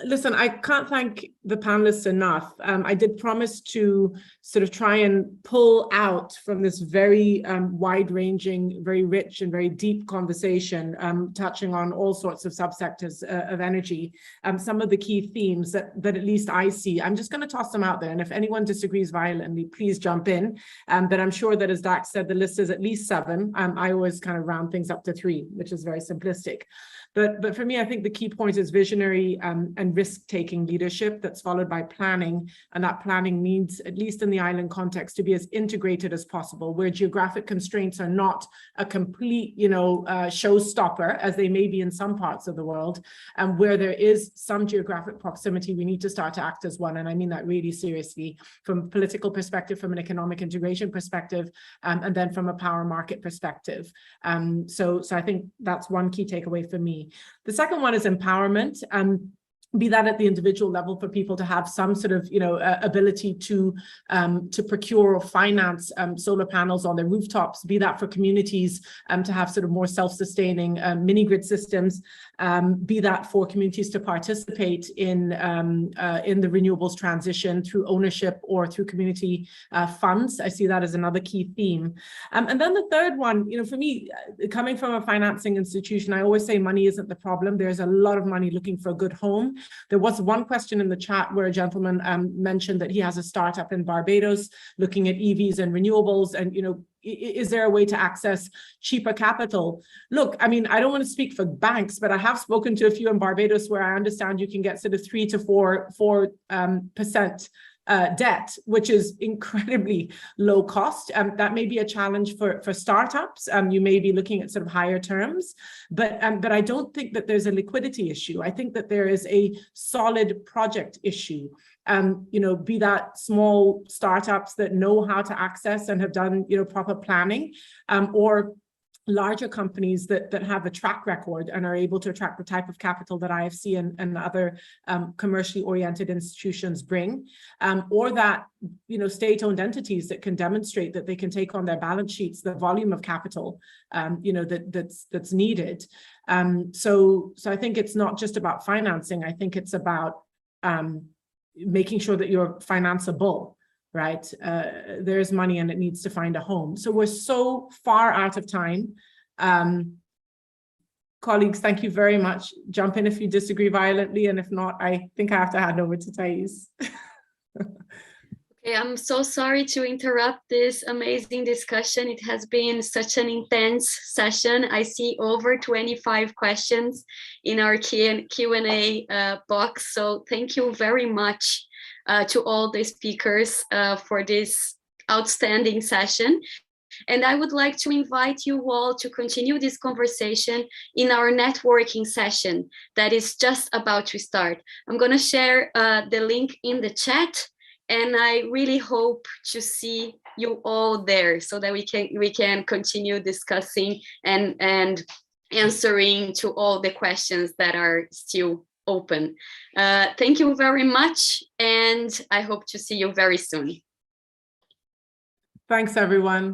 Listen, I can't thank the panelists enough. I did promise to sort of try and pull out from this very wide-ranging, very rich and very deep conversation, touching on all sorts of subsectors of energy, some of the key themes that at least I see. I'm just going to toss them out there, and if anyone disagrees violently, please jump in. But I'm sure that, as Dax said, the list is at least 7. I always kind of round things up to 3, which is very simplistic. But for me, I think the key point is visionary and risk-taking leadership that's followed by planning. And that planning needs, at least in the island context, to be as integrated as possible, where geographic constraints are not a complete, showstopper, as they may be in some parts of the world, and where there is some geographic proximity, we need to start to act as one. And I mean that really seriously, from a political perspective, from an economic integration perspective, and then from a power market perspective. So I think that's one key takeaway for me. The second one is empowerment. Be that at the individual level, for people to have some sort of, ability to procure or finance solar panels on their rooftops. Be that for communities to have sort of more self-sustaining mini grid systems. Be that for communities to participate in the renewables transition through ownership or through community funds. I see that as another key theme. And then the third one, for me, coming from a financing institution, I always say money isn't the problem. There's a lot of money looking for a good home. There was one question in the chat where a gentleman mentioned that he has a startup in Barbados looking at EVs and renewables, and is there a way to access cheaper capital? Look, I mean, I don't want to speak for banks, but I have spoken to a few in Barbados where I understand you can get sort of 3 to 4% debt, which is incredibly low cost. That may be a challenge for startups. You may be looking at sort of higher terms, but I don't think that there's a liquidity issue. I think that there is a solid project issue. Be that small startups that know how to access and have done, proper planning, or larger companies that have a track record and are able to attract the type of capital that IFC and other commercially oriented institutions bring, or that, you know, state-owned entities that can demonstrate that they can take on their balance sheets the volume of capital, you know, that's needed. So I think it's not just about financing. I think it's about making sure that you're financeable. Right? There's money and it needs to find a home. So we're so far out of time. Colleagues, thank you very much. Jump in if you disagree violently, and if not, I think I have to hand over to Thais. Okay, I'm so sorry to interrupt this amazing discussion. It has been such an intense session. I see over 25 questions in our Q&A box. So thank you very much to all the speakers for this outstanding session. And I would like to invite you all to continue this conversation in our networking session that is just about to start. I'm going to share the link in the chat, and I really hope to see you all there so that we can continue discussing and answering to all the questions that are still open. Thank you very much, and I hope to see you very soon. Thanks, everyone.